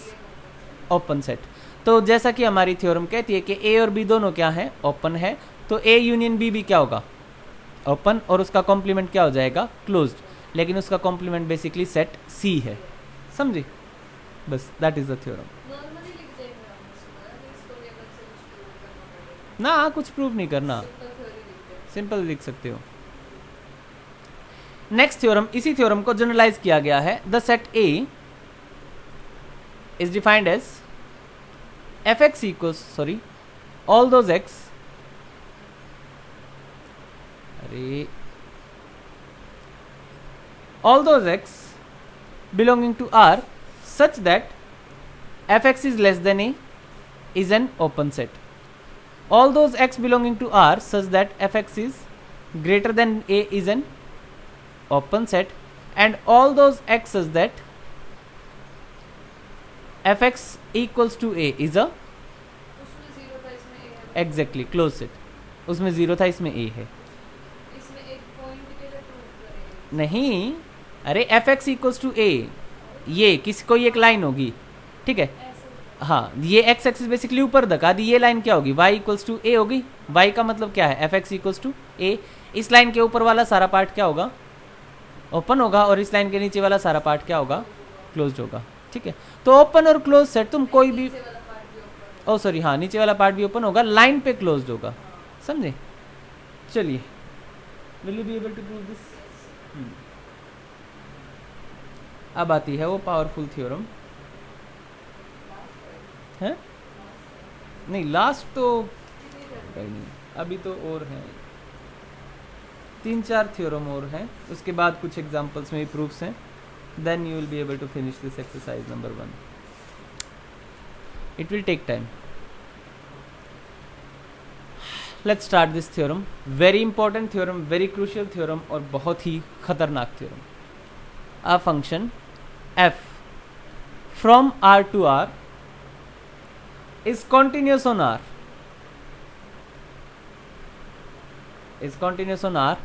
Speaker 1: open set. तो जैसा कि हमारी थ्योरम कहती है कि a और b दोनों क्या है? ओपन है, तो a यूनियन b भी क्या होगा? ओपन, और उसका कॉम्प्लीमेंट क्या हो जाएगा? क्लोज्ड। लेकिन उसका कॉम्प्लीमेंट बेसिकली सेट C है, समझे? बस that is the theorem.
Speaker 2: Normally लिख देंगे हम इसको भी अलग से कुछ prove करना पड़ेगा।
Speaker 1: ना कुछ प्रूव नहीं करना,
Speaker 2: सिंपल थ्योरी लिखते हैं।
Speaker 1: सिंपल लिख सकते हो। नेक्स्ट थ्योरम, इसी थ्योरम को जनरलाइज किया गया है। The set A is defined as fx equals, sorry, all those x, अरे all those x belonging to R such that fx is less than a is an open set. All those x belonging to R such that fx is greater than a is an open set, and all those x such that fx equals to a is a
Speaker 2: उसमें zero था, इसमें a है।
Speaker 1: exactly closed set. उसमें zero था, इसमें a है।
Speaker 2: इसमें एक पॉइंट के लिए प्रूव करेंगे।
Speaker 1: नहीं, अरे fx इक्वल्स टू a, ये किसी कोई एक लाइन होगी, ठीक है?
Speaker 2: ऐसे
Speaker 1: हाँ, ये x एक्सिस बेसिकली ऊपर दिखा दी, ये लाइन क्या होगी? y इक्वल्स टू a होगी। y का मतलब क्या है? fx equals to a। इस लाइन के ऊपर वाला सारा पार्ट क्या होगा? ओपन होगा, और इस लाइन के नीचे वाला सारा पार्ट क्या होगा? क्लोज्ड होगा, ठीक है? तो ओपन और क्लोज सेट तुम कोई भी,
Speaker 2: नीचे वाला पार्ट भी ओपन
Speaker 1: ओ सॉरी, हाँ, नीचे वाला पार्ट भी ओपन होगा, लाइन पे क्लोज्ड होगा, समझे? चलिए, will you be able to prove this? अब आती है वो पावरफुल थ्योरम है। नहीं, लास्ट तो नहीं, अभी तो और हैं, 3-4 थ्योरम और हैं, उसके बाद कुछ एग्जांपल्स में भी प्रूफ्स हैं, then you will be able to finish this exercise number 1। It will take time. Let's start this theorem. Very important theorem, very crucial theorem, और बहुत ही खतरनाक थ्योरम। A function f from R to R is continuous on R, is continuous on R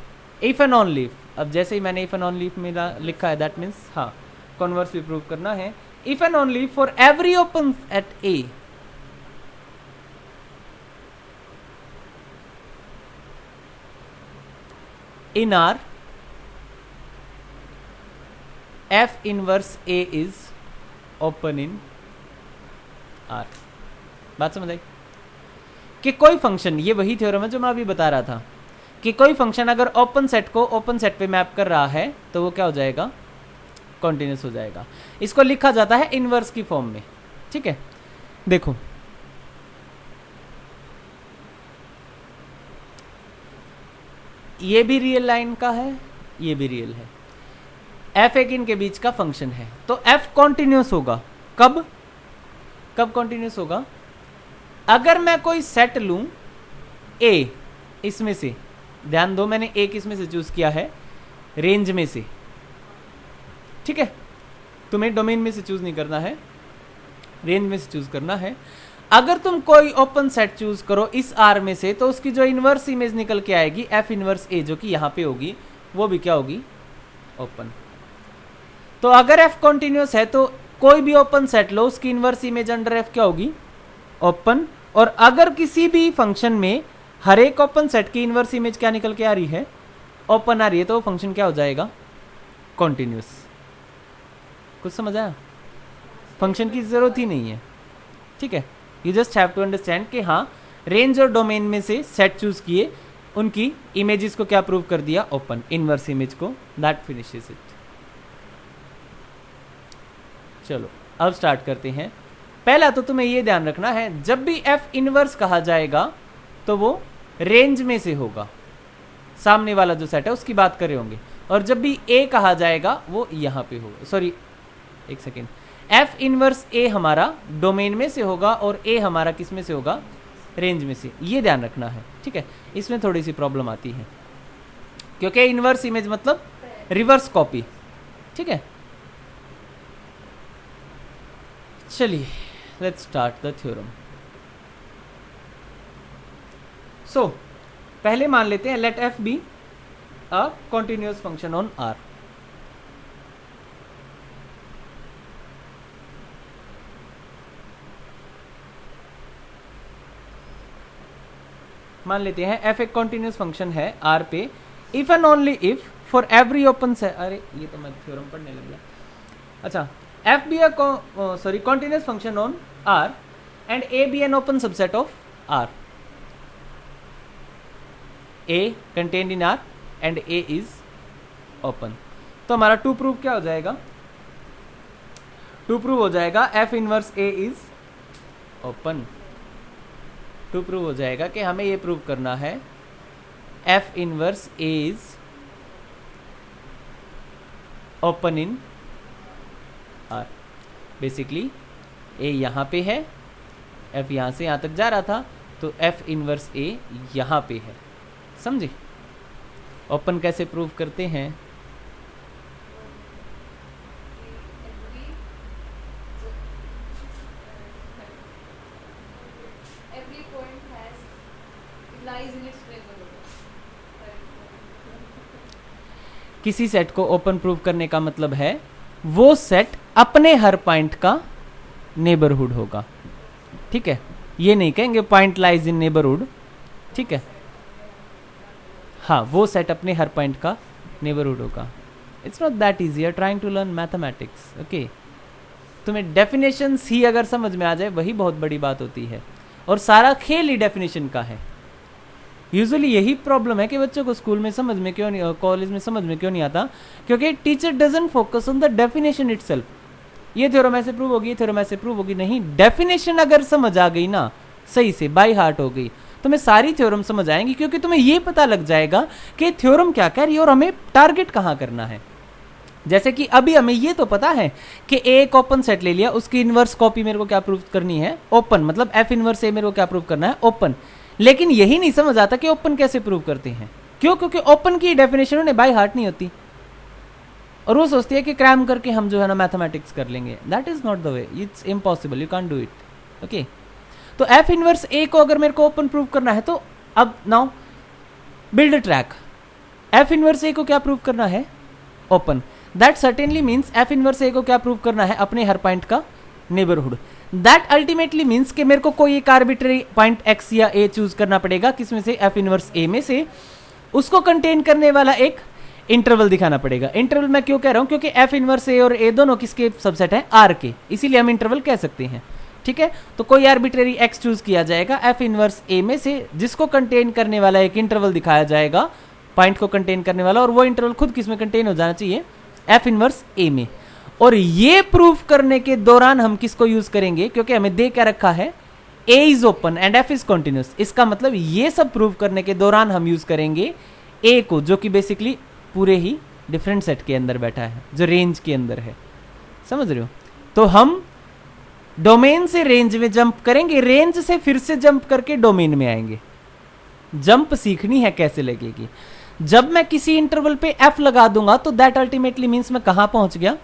Speaker 1: if and only if, अब जैसे ही मैंने if and only if मेरा लिखा है, दैट मीन्स हाँ, कॉन्वर्स भी प्रूव करना है। if and only for every open at A in R f inverse A is open in R। बात समझ आई? कि कोई फंक्शन, ये वही थ्योरम है जो मैं अभी बता रहा था, कि कोई फंक्शन अगर ओपन सेट को ओपन सेट पे मैप कर रहा है तो वो क्या हो जाएगा? कॉन्टिन्यूस हो जाएगा। इसको लिखा जाता है इनवर्स की फॉर्म में, ठीक है? देखो, ये भी रियल लाइन का है, ये भी रियल है, f एक इनके बीच का फंक्शन है, तो f कॉन्टिन्यूस होगा। कब कब कॉन्टिन्यूस होगा? अगर मैं कोई सेट लूं a, इसमें से, ध्यान दो मैंने a किस में से चूज किया है? रेंज में से, ठीक है? तुम्हें डोमेन में से चूज नहीं करना है, रेंज में से चूज करना है। अगर तुम कोई ओपन सेट चूज करो इस R में से, तो उसकी जो इनवर्स इमेज निकल के आएगी f इनवर्स a, जो कि यहाँ पे होगी, वो भी क्या होगी? ओपन। तो अगर f कॉन्टिन्यूस है तो कोई भी ओपन सेट लो, उसकी इनवर्स इमेज अंडर f क्या होगी? ओपन। और अगर किसी भी फंक्शन में हर एक ओपन सेट की इनवर्स इमेज क्या निकल के आ रही है? ओपन आ रही है, तो वो फंक्शन क्या हो जाएगा? कॉन्टिन्यूस। कुछ समझ आया? फंक्शन की जरूरत ही नहीं है, ठीक है? You just have to understand कि हाँ रेंज और डोमेन में से सेट चूज किए, उनकी इमेजेस को क्या प्रूव कर दिया, ओपन इनवर्स इमेज को, दैट फिनिशेस इट। चलो अब स्टार्ट करते हैं। पहला तो तुम्हें ये ध्यान रखना है, जब भी एफ इनवर्स कहा जाएगा तो वो रेंज में से होगा, सामने वाला जो सेट है उसकी बात कर रहे होंगे, और जब भी ए कहा जाएगा वो यहाँ पे होगा, सॉरी एक सेकेंड, एफ इनवर्स ए हमारा डोमेन में से होगा और ए हमारा किस में से होगा, रेंज में से। ये ध्यान रखना है, ठीक है। इसमें थोड़ी सी प्रॉब्लम आती है क्योंकि इनवर्स इमेज मतलब रिवर्स कॉपी, ठीक है। चलिए let's start the theorem. So पहले मान लेते हैं let F be a continuous function on R. मान लेते हैं एफ एक कॉन्टिन्यूअस फंक्शन है आर पे, if and only if for every open set, अरे ये तो मैं थ्योरम पढ़ने लग गया। अच्छा, F be a continuous function on R and A be an open subset of are, A contained in R and A is open. तो हमारा टू प्रूव क्या हो जाएगा, टू प्रूव हो जाएगा f inverse A is open. To prove हो जाएगा कि हमें ये प्रूव करना है f inverse A is open in r. Basically a यहाँ पे है, एफ यहाँ से यहाँ तक जा रहा था, तो एफ इनवर्स ए यहाँ पे है, समझे। ओपन कैसे प्रूव करते हैं, किसी सेट को ओपन प्रूव करने का मतलब है वो सेट अपने हर पॉइंट का नेबरहुड होगा, ठीक है। ये नहीं कहेंगे पॉइंट लाइज इन नेबरहुड, ठीक है। हाँ, वो सेट अपने हर पॉइंट का नेबरहुड होगा। It's not that easy, are trying to learn mathematics, okay. तुम्हें डेफिनेशंस ही अगर समझ में आ जाए वही बहुत बड़ी बात होती है, और सारा खेल ही डेफिनेशन का है। यूजुअली यही प्रॉब्लम है कि बच्चों को स्कूल में समझ में क्यों नहीं, कॉलेज में समझ में क्यों नहीं आता, क्योंकि teacher doesn't focus on the definition itself. ये थ्योरम ऐसे प्रूव होगी, थ्योरम ऐसे प्रूव होगी, नहीं, डेफिनेशन अगर समझ आ गई ना, सही से बाय हार्ट हो गई, तुम्हें सारी थ्योरम समझ आएंगी, क्योंकि तुम्हें ये पता लग जाएगा कि थ्योरम क्या कह रही है और हमें टारगेट कहाँ करना है। जैसे कि अभी हमें ये तो पता है कि ए एक ओपन सेट ले लिया, उसकी इनवर्स कॉपी मेरे को क्या प्रूव करनी है, ओपन, मतलब एफ इनवर्स ए मेरे को क्या प्रूव करना है, ओपन। लेकिन यही नहीं समझ आता कि ओपन कैसे प्रूव करते हैं। क्यों? क्योंकि ओपन की डेफिनेशन उन्हें बाय हार्ट नहीं होती, और वो सोचती है कि क्रैम करके हम जो है ना मैथमेटिक्स कर लेंगे। That is not the way, it's impossible, you can't do it, okay. तो एफ इनवर्स ए को अगर मेरे को ओपन प्रूव करना है, तो अब now build a track. F inverse a को क्या प्रूव करना है, open. That certainly means f inverse a को क्या प्रूव करना है, अपने हर पॉइंट का नेबरहुड। दैट अल्टीमेटली मीन्स कि मेरे को कोई एक आर्बिट्ररी पॉइंट एक्स या ए चूज करना पड़ेगा, किसमें से, एफ इनवर्स ए में से, उसको कंटेन करने वाला एक इंटरवल दिखाना पड़ेगा। इंटरवल मैं क्यों कह रहा हूं, क्योंकि एफ इनवर्स ए और ए दोनों किसके सबसेट है, आर के, इसीलिए हम इंटरवल कह सकते हैं, ठीक है। तो कोई आर्बिट्ररी एक्स चूज किया जाएगा एफ इनवर्स ए में से, जिसको कंटेन करने वाला एक इंटरवल दिखाया जाएगा, पॉइंट को कंटेन करने वाला, और वो इंटरवल खुद किसमें कंटेन हो जाना चाहिए, एफ इनवर्स ए में। और ये प्रूफ करने के दौरान हम किसको यूज करेंगे, क्योंकि हमें दे क्या रखा है, a is open and f is continuous. इसका मतलब ये सब प्रूफ करने के दौरान हम यूज करेंगे ए को, जो कि बेसिकली पूरे ही डिफरेंट सेट के अंदर बैठा है, जो रेंज के अंदर है, समझ रहे हो। तो हम डोमेन से रेंज में जंप करेंगे, रेंज से फिर से जंप करके डोमेन में आएंगे। जंप सीखनी है कैसे लगेगी। जब मैं किसी इंटरवल पे एफ लगा दूंगा तो दैट अल्टीमेटली मीन्स मैं कहां पहुंच गया,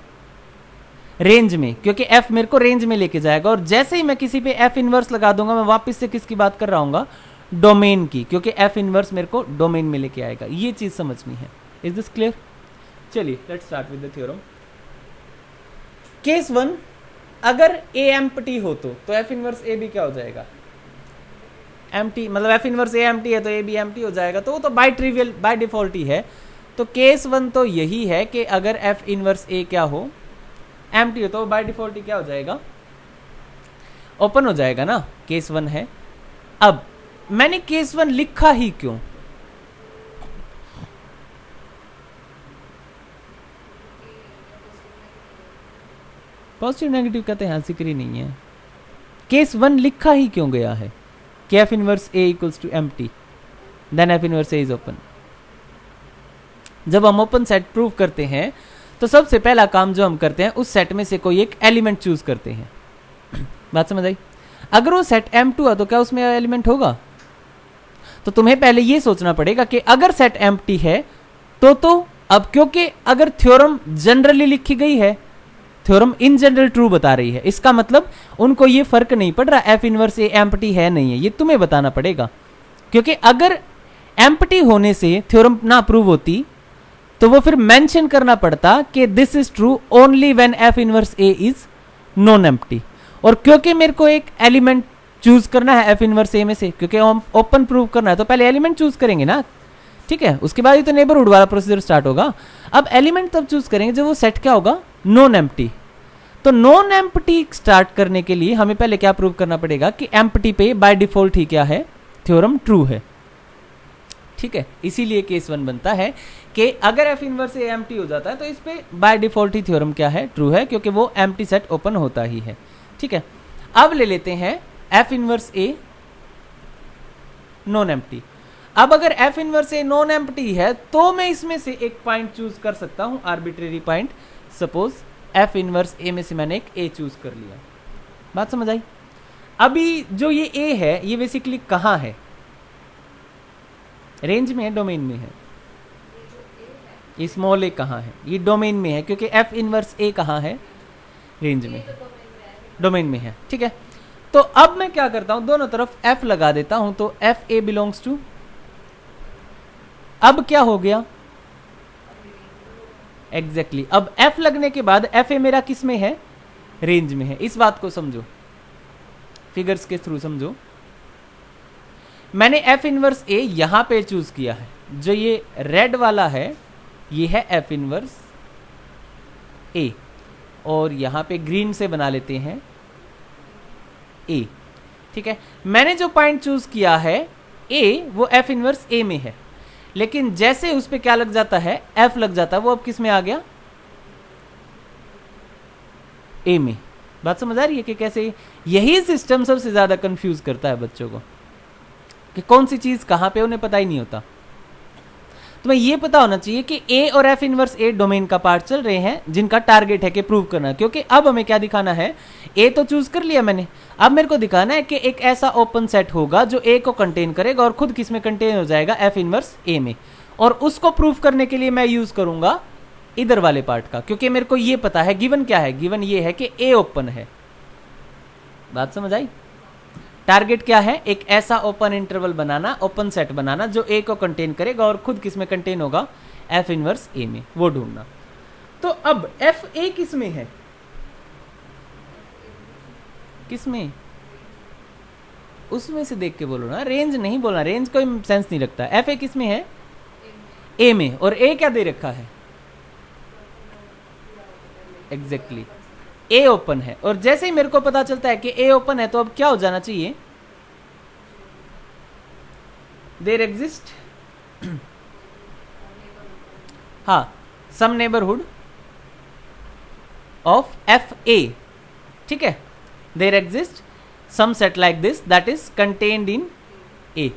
Speaker 1: रेंज में, क्योंकि एफ मेरे को रेंज में लेके जाएगा। और जैसे ही मैं किसी पे एफ इनवर्स लगा दूंगा, मैं वापस से किसकी बात कर रहा हूँ, डोमेन की, क्योंकि एफ इनवर्स मेरे को डोमेन में लेके आएगा। ये चीज समझनी है। Is this clear? चलिए let's start with the theorem. Case 1, अगर ए एम्प्टी हो तो एफ इनवर्स ए भी क्या हो जाएगा, एम्प्टी, मतलब एफ इनवर्स ए एम्प्टी है तो ए भी एम्प्टी हो जाएगा। तो वो तो बाय ट्रिवियल, बाय डिफॉल्ट ही है। तो केस 1 तो यही है कि अगर एफ इनवर्स ए क्या हो, एम्प्टी हो, तो बाय डिफॉल्ट ही क्या हो जाएगा, ओपन हो जाएगा ना, केस 1 है। अब मैंने केस 1 लिखा ही क्यों? पॉजिटिव नेगेटिव का तो यहाँ जिक्र ही नहीं है। केस 1 लिखा ही क्यों गया है कि F inverse A equals to empty, then F inverse A is open. जब हम ओपन सेट प्रूव करते हैं तो सबसे पहला काम जो हम करते हैं, उस सेट में से कोई एक एलिमेंट चूज करते हैं। बात समझ आई? अगर वो सेट M2 हुआ तो क्या उसमें एलिमेंट होगा? तो तुम्हें पहले ये सोचना पड़ेगा कि अगर सेट एम्प्टी है तो अब क्योंकि अगर थ्योरम जनरली लिखी गई है, थ्योरम इन जनरल ट्रू बता रही है, इसका मतलब उनको ये फर्क नहीं पड़ रहा एफ इनवर्स ए एम्प्टी है नहीं है, ये तुम्हें बताना पड़ेगा। क्योंकि अगर एम्प्टी होने से थ्योरम ना प्रूव होती तो वो फिर मेंशन करना पड़ता कि this is true only when F inverse A is non empty. और क्योंकि मेरे को एक एलिमेंट चूज करना है एफ इनवर्स ए में से, क्योंकि हम ओपन प्रूव करना है तो पहले एलिमेंट चूज करेंगे ना, ठीक है, उसके बाद ही तो नेबरहुड वाला प्रोसीजर स्टार्ट होगा। अब एलिमेंट तब चूज करेंगे जब वो सेट क्या होगा, नॉन एम्प्टी। तो नॉन एम्प्टी स्टार्ट करने के लिए हमें पहले क्या प्रूव करना पड़ेगा कि एम्प्टी पे बाय डिफॉल्ट ही क्या है, थ्योरम ट्रू है, ठीक है। इसीलिए केस 1 बनता है कि अगर एफ इनवर्स ए एम्प्टी हो जाता है तो इस पे बाय डिफॉल्ट ही थ्योरम क्या है, ट्रू है, क्योंकि वो एम्प्टी सेट ओपन होता ही है, ठीक है। अब ले लेते हैं F inverse a non empty. अब अगर F inverse a non empty है तो मैं इसमें से एक पॉइंट चूज कर सकता हूं, arbitrary point. Suppose f inverse a में से मैंने एक ए चूज कर लिया। बात समझ आई? अभी जो ये ए है ये बेसिकली कहां है, रेंज में है, डोमेन में है? ये स्मॉल ए कहां है? ये डोमेन में है, क्योंकि एफ इनवर्स ए कहां है, रेंज में है, डोमेन में है, ठीक है। तो अब मैं क्या करता हूं, दोनों तरफ एफ लगा देता हूं, तो एफ ए बिलोंग्स टू, अब क्या हो गया, एग्जैक्टली अब एफ लगने के बाद एफ ए मेरा किस में है, रेंज में है। इस बात को समझो, फिगर्स के थ्रू समझो। मैंने एफ इनवर्स ए यहां पे चूज किया है, जो ये रेड वाला है ये है एफ इनवर्स ए, और यहां पे ग्रीन से बना लेते हैं ए, ठीक है। मैंने जो पॉइंट चूज किया है ए, वो एफ इनवर्स ए में है, लेकिन जैसे उस पे क्या लग जाता है, एफ लग जाता है, वो अब किस में आ गया, ए में। बात समझ आ रही है कि कैसे? यही सिस्टम सबसे ज्यादा कंफ्यूज करता है बच्चों को कि कौन सी चीज कहां पे, उन्हें पता ही नहीं होता। तुम्हें ये पता होना चाहिए कि ए और एफ इनवर्स ए डोमेन का पार्ट चल रहे हैं जिनका टारगेट है कि प्रूव करना, क्योंकि अब हमें क्या दिखाना है, ए तो चूज कर लिया मैंने, अब मेरे को दिखाना है कि एक ऐसा ओपन सेट होगा जो ए को कंटेन करेगा और खुद किस में कंटेन हो जाएगा, एफ इनवर्स ए में। और उसको प्रूव करने के लिए मैं यूज करूंगा इधर वाले पार्ट का, क्योंकि मेरे को ये पता है गिवन क्या है, गिवन ये है कि ए ओपन है। बात समझ आई? टारगेट क्या है, एक ऐसा ओपन इंटरवल बनाना, ओपन सेट बनाना जो ए को कंटेन करेगा और खुद किस में कंटेन होगा, एफ इनवर्स ए में, वो ढूंढना। तो अब एफ ए किस में है, किस में, उसमें से देख के बोलो ना, रेंज नहीं बोलना, रेंज कोई सेंस नहीं रखता। एफ ए किस में है, ए में, और ए क्या दे रखा है, एग्जैक्टली ए ओपन है। और जैसे ही मेरे को पता चलता है कि ए ओपन है तो अब क्या हो जाना चाहिए, देयर एग्जिस्ट हाँ some neighbourhood of f a, ठीक है, there exist some set like this that is contained in a.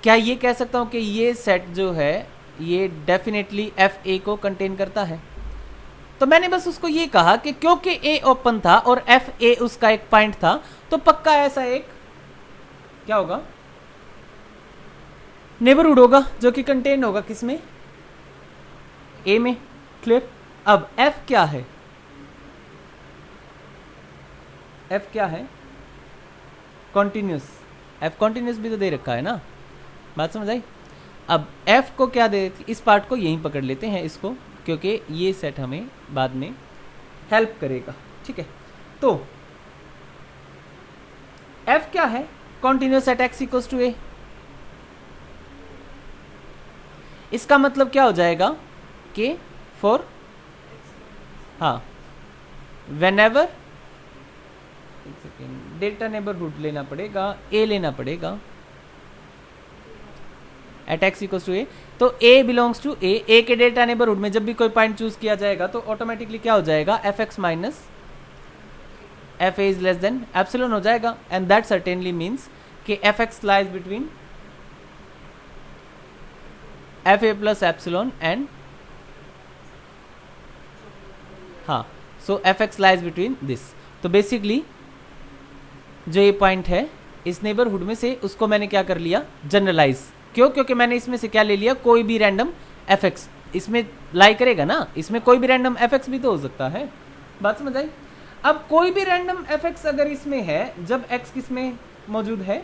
Speaker 1: क्या ये कह सकता हूं कि ये सेट जो है ये डेफिनेटली एफ ए को कंटेन करता है? तो मैंने बस उसको ये कहा कि क्योंकि ए ओपन था और एफ ए उसका एक पॉइंट था, तो पक्का ऐसा एक क्या होगा, नेबरहुड होगा जो कि कंटेन होगा किसमें, ए में। क्लियर? अब एफ क्या है, एफ क्या है, कॉन्टिन्यूस। एफ कॉन्टिन्यूस भी तो दे रखा है ना, बात समझ आई? अब एफ को क्या दे, इस पार्ट को यहीं पकड़ लेते हैं इसको, क्योंकि ये सेट हमें बाद में हेल्प करेगा, ठीक है। तो एफ क्या है, continuous at x equals to a. इसका मतलब क्या हो जाएगा कि फॉर, हाँ, वेन एवर एक सेकेंड, डेल्टा नेबरहुड लेना पड़ेगा, ए लेना पड़ेगा at x equals to a. तो ए बिलोंग्स टू ए के डेल्टा नेबरहुड में जब भी कोई पॉइंट चूज किया जाएगा तो ऑटोमेटिकली क्या हो जाएगा, F x minus f A is less than epsilon हो जाएगा, एंड दैट सर्टेनली मीन्स कि f x lies between f a plus epsilon and, हाँ, so f x lies between this. तो बेसिकली जो ये पॉइंट है इस नेबरहुड में से उसको मैंने क्या कर लिया, जनरलाइज। क्यों? क्योंकि मैंने इसमें से क्या ले लिया, कोई भी रैंडम एफ एक्स इसमें लाई करेगा ना, इसमें कोई भी रैंडम एफ एक्स भी तो हो सकता है। बात समझ आई? अब कोई भी रैंडम एफ एक्स अगर इसमें है जब एक्स किस में मौजूद है,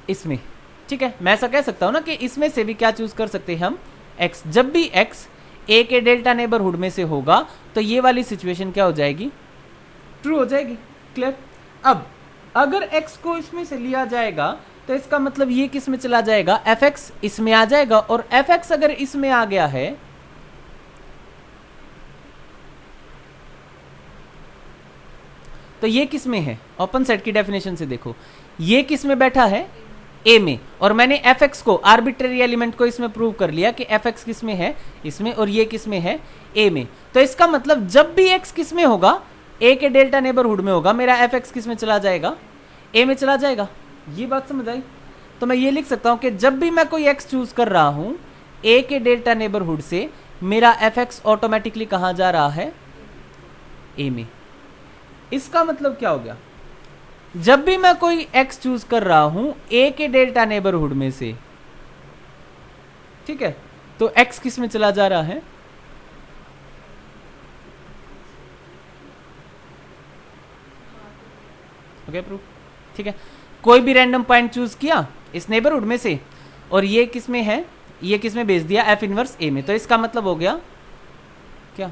Speaker 1: इसमें, ठीक है, मैं ऐसा कह सकता हूं ना कि इसमें से भी क्या चूज कर सकते हैं हम, एक्स। जब भी एक्स ए के डेल्टा नेबरहुड में से होगा तो ये वाली सिचुएशन क्या हो जाएगी, ट्रू हो जाएगी। क्लियर? अब अगर एक्स को इसमें से लिया जाएगा तो इसका मतलब ये किस में चला जाएगा, एफ एक्स इसमें आ जाएगा, और एफ एक्स अगर इसमें आ गया है तो ये किस में है, ओपन सेट की डेफिनेशन से देखो, ये किस में बैठा है, ए में, और मैंने एफ एक्स को आर्बिट्रेरी एलिमेंट को इसमें प्रूव कर लिया कि एफ एक्स किस में है, इसमें, और ये किस में है, ए में। तो इसका मतलब जब भी एक्स किस में होगा, ए के डेल्टा नेबरहुड में होगा, मेरा एफ एक्स किस में चला जाएगा, ए में चला जाएगा। ये बात समझ आई? तो मैं ये लिख सकता हूं कि जब भी मैं कोई एक्स चूज कर रहा हूं ए के डेल्टा नेबरहुड से, मेरा एफ एक्स ऑटोमेटिकली कहां जा रहा है, ए में। इसका मतलब क्या हो गया, जब भी मैं कोई एक्स चूज कर रहा हूं ए के डेल्टा नेबरहुड में से, ठीक है, तो एक्स किस में चला जा रहा है, ओके प्रूफ, ठीक है। कोई भी रैंडम पॉइंट चूज किया इस नेबरहुड में से, और ये किस में है, ये किस में भेज दिया, एफ इनवर्स ए में। तो इसका मतलब हो गया क्या,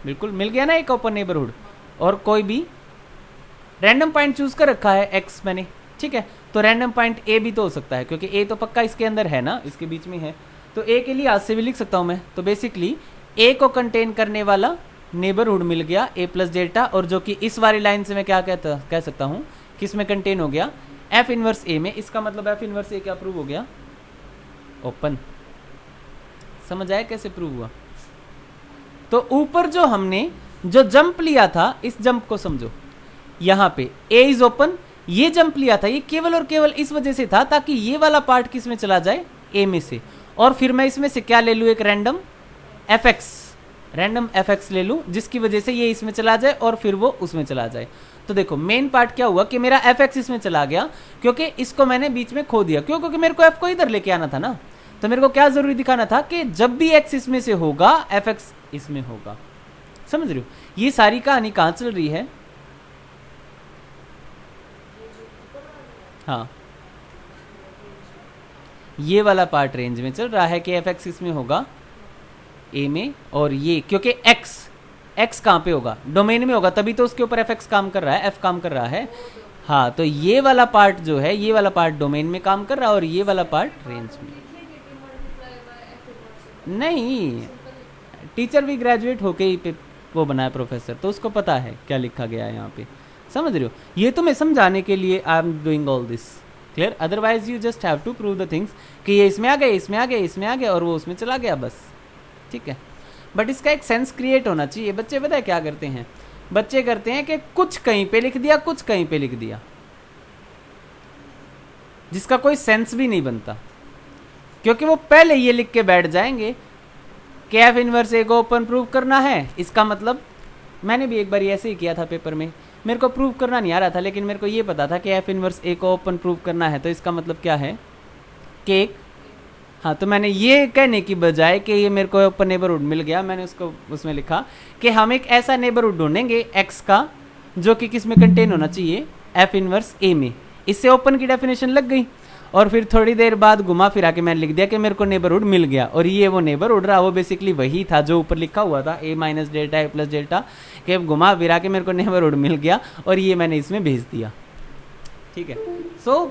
Speaker 1: बिल्कुल मिल गया ना एक ओपन नेबरहुड, और कोई भी रैंडम पॉइंट चूज कर रखा है एक्स मैंने, ठीक है, तो रैंडम पॉइंट ए भी तो हो सकता है, क्योंकि ए तो पक्का इसके अंदर है ना, इसके बीच में है, तो ए के लिए आज से भी लिख सकता हूं मैं। तो बेसिकली ए को कंटेन करने वाला नेबरहुड मिल गया ए प्लस डेल्टा, और जो कि इस वाली लाइन से मैं क्या कह सकता हूं, किस में कंटेन हो गया, एफ इनवर्स ए में। इसका मतलब एफ इनवर्स ए क्या प्रूव हो गया, ओपन। समझ आया कैसे प्रूव हुआ? तो ऊपर जो हमने जो जंप लिया था, इस जंप को समझो, यहां पे ए इज ओपन, ये जंप लिया था, ये केवल और केवल इस वजह से था ताकि ये वाला पार्ट किस में चला जाए, ए में से, और फिर मैं इसमें से क्या ले लूं, एक रैंडम एफ एक्स ले लूं, जिसकी वजह से ये इसमें चला जाए और फिर वो उसमें चला जाए। तो देखो मेन पार्ट क्या हुआ कि मेरा एफ एक्स इसमें चला गया, क्योंकि इसको मैंने बीच में खो दिया। क्यों? क्योंकि मेरे को एफ को इधर लेके आना था ना, तो मेरे को क्या जरूरी दिखाना था कि जब भी एक्स इसमें से होगा एफ एक्स इसमें होगा। समझ रहे हो ये सारी कहानी कहां चल रही है? हाँ, ये वाला पार्ट रेंज में चल रहा है कि एफ एक्स इसमें होगा ए में, और ये क्योंकि एक्स कहाँ पे होगा, डोमेन में होगा, तभी तो उसके ऊपर एफ एक्स काम कर रहा है, एफ काम कर रहा है। हाँ, तो ये वाला पार्ट जो है, ये वाला पार्ट डोमेन में काम कर रहा है और ये वाला पार्ट रेंज में। नहीं, टीचर भी ग्रेजुएट होके ही पे वो बनाया प्रोफेसर, तो उसको पता है क्या लिखा गया है यहाँ पे। समझ रहे हो? ये तो मैं समझाने के लिए I am doing all this, clear? Otherwise you just have to prove the things कि ये इसमें आ गया, इसमें आ गया, इसमें आ गया, और वो उसमें चला गया, बस। ठीक है, बट इसका एक सेंस क्रिएट होना चाहिए। बच्चे पता है क्या करते हैं? बच्चे करते हैं कि कुछ कहीं पे लिख दिया, कुछ कहीं पे लिख दिया, जिसका कोई सेंस भी नहीं बनता, क्योंकि वो पहले ये लिख के बैठ जाएंगे कि एफ इनवर्स ए को ओपन प्रूव करना है। इसका मतलब मैंने भी एक बार ऐसे ही किया था पेपर में, मेरे को प्रूव करना नहीं आ रहा था, लेकिन मेरे को ये पता था कि एफ इनवर्स ए को ओपन प्रूव करना है। तो इसका मतलब क्या है कि एक, हाँ, तो मैंने ये कहने की बजाय कि ये मेरे को ओपन नेबरहुड मिल गया, मैंने उसको उसमें लिखा कि हम एक ऐसा नेबरहुड ढूंढेंगे एक्स का जो कि किस में कंटेन होना चाहिए, एफ इनवर्स ए में। इससे ओपन की डेफिनेशन लग गई, और फिर थोड़ी देर बाद घुमा फिरा के मैंने लिख दिया कि मेरे को नेबरहुड मिल गया, और ये वो नेबरहुड रहा, वो बेसिकली वही था जो ऊपर लिखा हुआ था, ए minus delta A plus delta, कि घुमा फिरा के मेरे को नेबरहुड मिल गया और ये मैंने इसमें भेज दिया। ठीक है, सो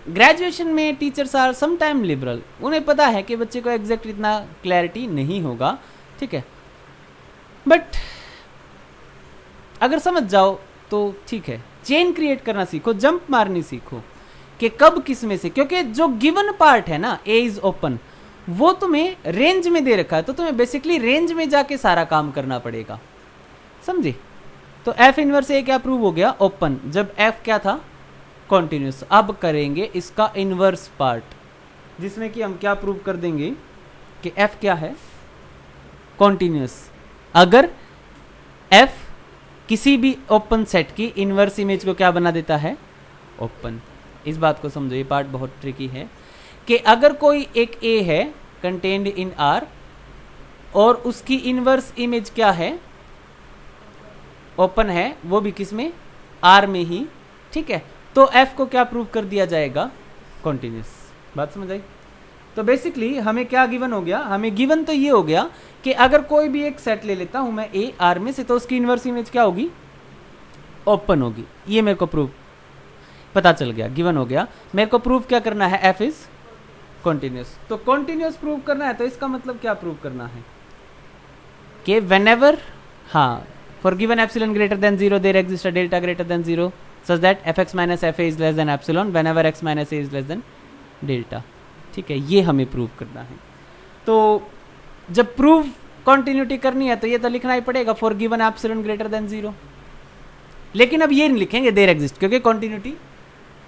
Speaker 1: ग्रेजुएशन में teachers are some time liberal, उन्हें पता है कि बच्चे को एग्जैक्ट इतना क्लैरिटी नहीं होगा। ठीक है, बट अगर समझ जाओ तो ठीक है, चेन क्रिएट करना सीखो, जंप मारनी सीखो कि कब किस में से, क्योंकि जो गिवन पार्ट है ना ए इज ओपन, वो तुम्हें रेंज में दे रखा है, तो तुम्हें बेसिकली रेंज में जाके सारा काम करना पड़ेगा, समझे। तो एफ इनवर्स ए क्या प्रूव हो गया, ओपन, जब एफ क्या था, कॉन्टिन्यूस। अब करेंगे इसका इनवर्स पार्ट, जिसमें कि हम क्या प्रूव कर देंगे कि एफ क्या है, कॉन्टिन्यूस। अगर एफ किसी भी ओपन सेट की इनवर्स इमेज को क्या बना देता है, ओपन। इस बात को समझो, ये पार्ट बहुत ट्रिकी है कि अगर कोई एक ए है कंटेन्ड इन आर और उसकी इनवर्स इमेज क्या है, ओपन है, वो भी किस में, आर में ही, ठीक है, तो एफ को क्या प्रूव कर दिया जाएगा, कॉन्टिन्यूस। बात समझ आई। तो बेसिकली हमें क्या गिवन हो गया, हमें गिवन तो ये हो गया कि अगर कोई भी एक सेट ले लेता हूं मैं ए आर में से, तो उसकी इनवर्स इमेज क्या होगी, ओपन होगी। ये मेरे को प्रूव पता चल गया, गिवन हो गया। मेरे को प्रूव क्या करना है, एफ इज कॉन्टिन्यूस। तो कॉन्टिन्यूस प्रूव करना है, तो इसका मतलब क्या प्रूव करना है कि व्हेनेवर, हाँ, for given epsilon greater than 0 there exist a delta greater than 0 such that fx minus fa is less than epsilon whenever x minus a is less than delta. ठीक है, ये हमें प्रूव करना है। तो जब प्रूव कॉन्टिन्यूटी करनी है तो ये तो लिखना ही पड़ेगा, for given epsilon greater than 0। लेकिन अब ये नहीं लिखेंगे देयर एग्जिस्ट, क्योंकि कॉन्टिन्यूटी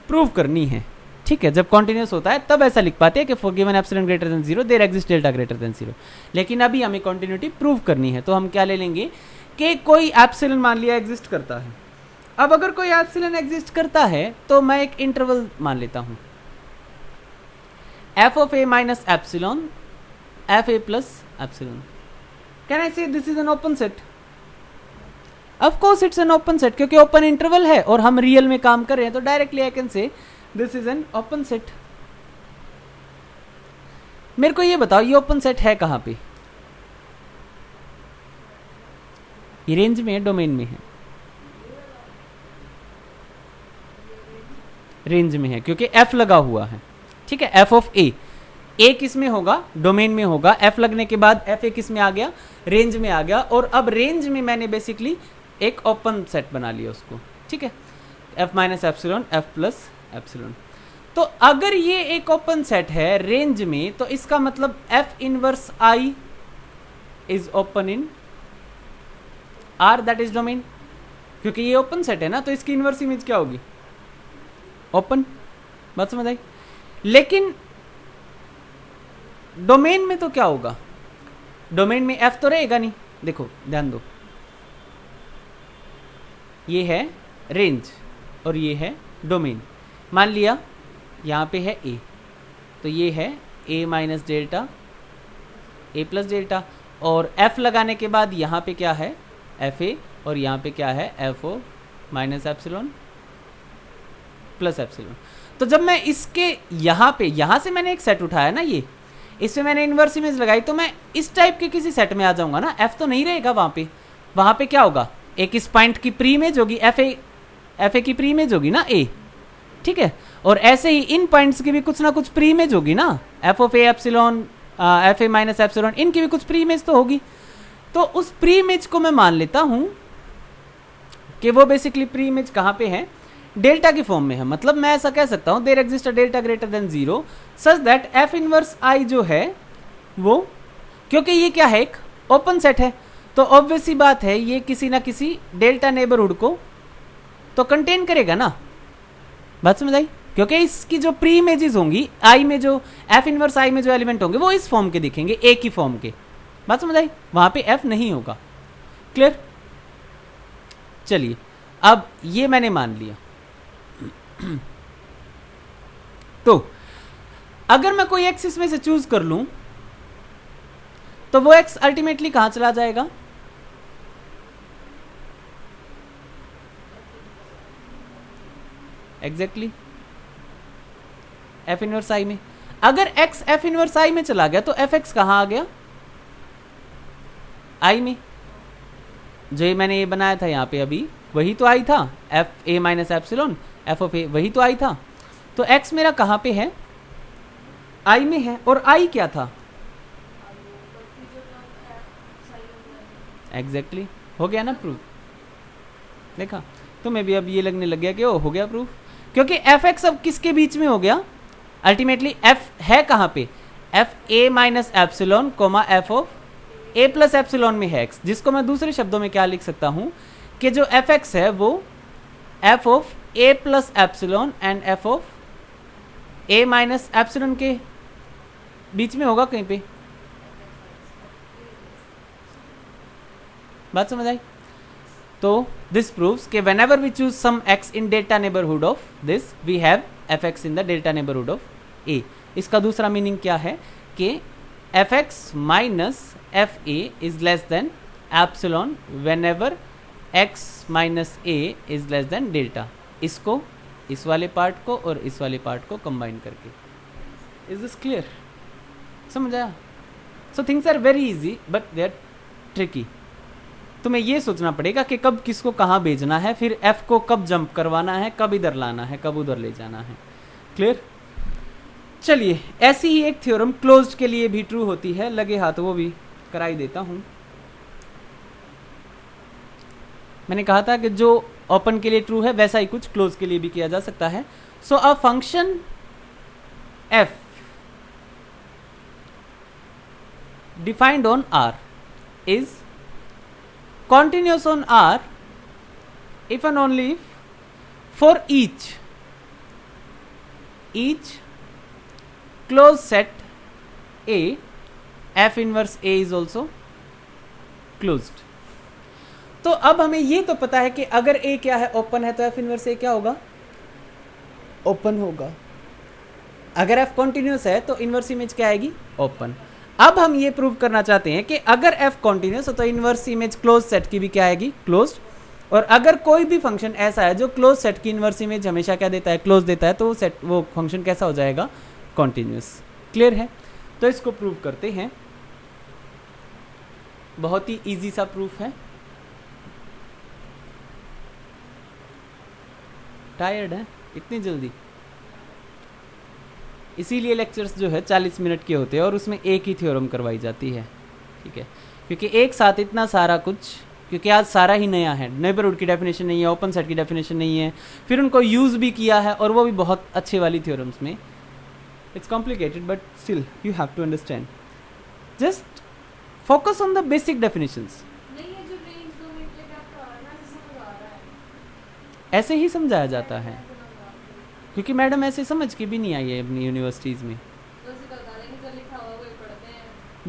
Speaker 1: प्रूव करनी है। ठीक है, जब कॉन्टिन्यूस होता है तब ऐसा लिख पाते हैं कि for given epsilon greater than 0 there exist delta greater than 0। लेकिन अभी हमें कॉन्टिन्यूटी प्रूव करनी है, तो हम क्या ले लेंगे कि कोई एप्सिलॉन मान लिया एग्जिस्ट करता है। अब अगर कोई एप्सिलॉन एग्जिस्ट करता है तो मैं एक इंटरवल मान लेता हूं, f of a minus epsilon f a plus epsilon. Can I say this is an open set? Of course it's an open set, क्योंकि ओपन इंटरवल है और हम रियल में काम कर रहे हैं, तो directly I can say this is an open set. मेरे को ये बताओ, ये ओपन सेट है कहां पे? ये रेंज में है, डोमेन में है? रेंज में है, क्योंकि एफ लगा हुआ है। ठीक है, एफ ऑफ ए, ए किस में होगा, डोमेन में होगा। एफ लगने के बाद एफ ए किस में आ गया, रेंज में आ गया। और अब रेंज में मैंने बेसिकली एक ओपन सेट बना लिया उसको। ठीक है, F minus epsilon F plus epsilon. तो अगर ये एक ओपन सेट है रेंज में, तो इसका मतलब F inverse I is open in are, that is domain. क्योंकि ये ओपन सेट है ना, तो इसकी इनवर्स इमेज क्या होगी, ओपन। बात समझ आई। लेकिन डोमेन में तो क्या होगा, डोमेन में एफ तो रहेगा नहीं। देखो ध्यान दो, ये है रेंज और ये है डोमेन। मान लिया यहां पे है ए, तो ये है ए minus delta A plus delta, और एफ लगाने के बाद यहां पे क्या है, एफ ए, और यहां पे क्या है, F O minus epsilon plus epsilon. तो जब मैं इसके यहाँ पे, यहाँ से मैंने एक सेट उठाया ना, ये इसमें मैंने इनवर्स इमेज लगाई, तो मैं इस टाइप के किसी सेट में आ जाऊंगा ना। एफ तो नहीं रहेगा वहां पे क्या होगा, एक इस पॉइंट की प्री इमेज होगी, एफ ए की प्री इमेज होगी ना ए। ठीक है, और ऐसे ही इन पॉइंट्स की भी कुछ ना कुछ प्री इमेज होगी ना, F of A epsilon f a minus epsilon, इनकी भी कुछ प्री इमेज तो होगी। तो उस प्री इमेज को मैं मान लेता हूं कि वो बेसिकली प्री इमेज कहां पे है, डेल्टा की फॉर्म में है। मतलब मैं ऐसा कह सकता हूं, there exist a delta greater than 0 such that F inverse I जो है वो, क्योंकि ये क्या है, एक ओपन सेट है, तो ऑब्वियस सी बात है ये किसी ना किसी डेल्टा नेबरहुड को तो कंटेन करेगा ना। बात समझ आई। क्योंकि इसकी जो प्री इमेजेस होंगी आई में, जो एफ इनवर्स आई में जो एलिमेंट होंगे वो इस फॉर्म के दिखेंगे, ए की फॉर्म के। बात समझ आई, वहां पे एफ नहीं होगा। क्लियर? चलिए, अब ये मैंने मान लिया। तो अगर मैं कोई एक्स इसमें से चूज कर लूं, तो वो एक्स अल्टीमेटली कहां चला जाएगा, एग्जैक्टली एफ इनवर्स आई में। अगर एक्स एफ इनवर्स आई में चला गया तो एफ एक्स कहां आ गया, आई में। जो ये मैंने ये बनाया था यहां पे अभी, वही तो आई था, f a minus epsilon f of a, वही तो आई था। तो एक्स मेरा कहां पे है, आई में है। और आई क्या था, एग्जैक्टली हो गया ना प्रूफ। देखा, तुम्हें भी अब ये लगने लग गया कि ओ हो गया प्रूफ, क्योंकि एफ एक्स अब किसके बीच में हो गया, अल्टीमेटली एफ है कहाँ पे, F a minus epsilon coma F of A plus epsilon में है एक्स, जिसको मैं दूसरे शब्दों में क्या लिख सकता हूँ कि जो एफ एक्स है वो F of A plus epsilon and F of a minus epsilon के बीच में होगा कहीं पे। बात समझ आई? तो दिस प्रूव्स कि whenever we choose some x in delta neighborhood of this we have fx in the delta neighborhood of a। इसका दूसरा मीनिंग क्या है कि fx minus fa is less than epsilon whenever x minus a is less than delta। इसको, इस वाले part को और इस वाले पार्ट को कंबाइन करके। Is this clear? समझ आया? So things are very easy but they are tricky. तुम्हें ये सोचना पड़ेगा कि कब किसको कहाँ भेजना है, फिर f को कब जंप करवाना है, कब इधर लाना है, कब उधर ले जाना है। क्लियर? चलिए, ऐसी ही एक थ्योरम क्लोज्ड के लिए भी ट्रू होती है, लगे हाथ वो भी कराई देता हूँ। मैंने कहा था कि जो ओपन के लिए ट्रू है वैसा ही कुछ क्लोज के लिए भी किया जा सकता है। So a function f defined on r is continuous on R if and only if for each closed set A f inverse A is also closed। तो अब हमें ये तो पता है कि अगर A क्या है, ओपन है, तो f इनवर्स A क्या होगा, ओपन होगा। अगर f कॉन्टिन्यूस है तो इनवर्स इमेज क्या आएगी, ओपन। अब हम ये प्रूव करना चाहते हैं कि अगर f कॉन्टिन्यूस हो तो इनवर्स इमेज क्लोज सेट की भी क्या आएगी, क्लोज्ड। और अगर कोई भी फंक्शन ऐसा है जो क्लोज सेट की इनवर्स इमेज हमेशा क्या देता है, क्लोज देता है, तो वो फंक्शन कैसा हो जाएगा, कॉन्टिन्यूस। क्लियर है? तो इसको प्रूव करते हैं। बहुत ही इजी सा प्रूफ है। टायर्ड है इतनी जल्दी? इसीलिए लेक्चर्स जो है 40 मिनट के होते हैं और उसमें एक ही थ्योरम करवाई जाती है। ठीक है, क्योंकि एक साथ इतना सारा कुछ, क्योंकि आज सारा ही नया है, नेबरहुड की डेफिनेशन नहीं है, ओपन सेट की डेफिनेशन नहीं है, फिर उनको यूज़ भी किया है और वो भी बहुत अच्छे वाली थ्योरम्स में। It's complicated but still you have to understand. Just focus on the basic definitions. ऐसे ही समझाया जाता है, क्योंकि मैडम ऐसे समझ के भी नहीं आई है अपनी यूनिवर्सिटीज़ में।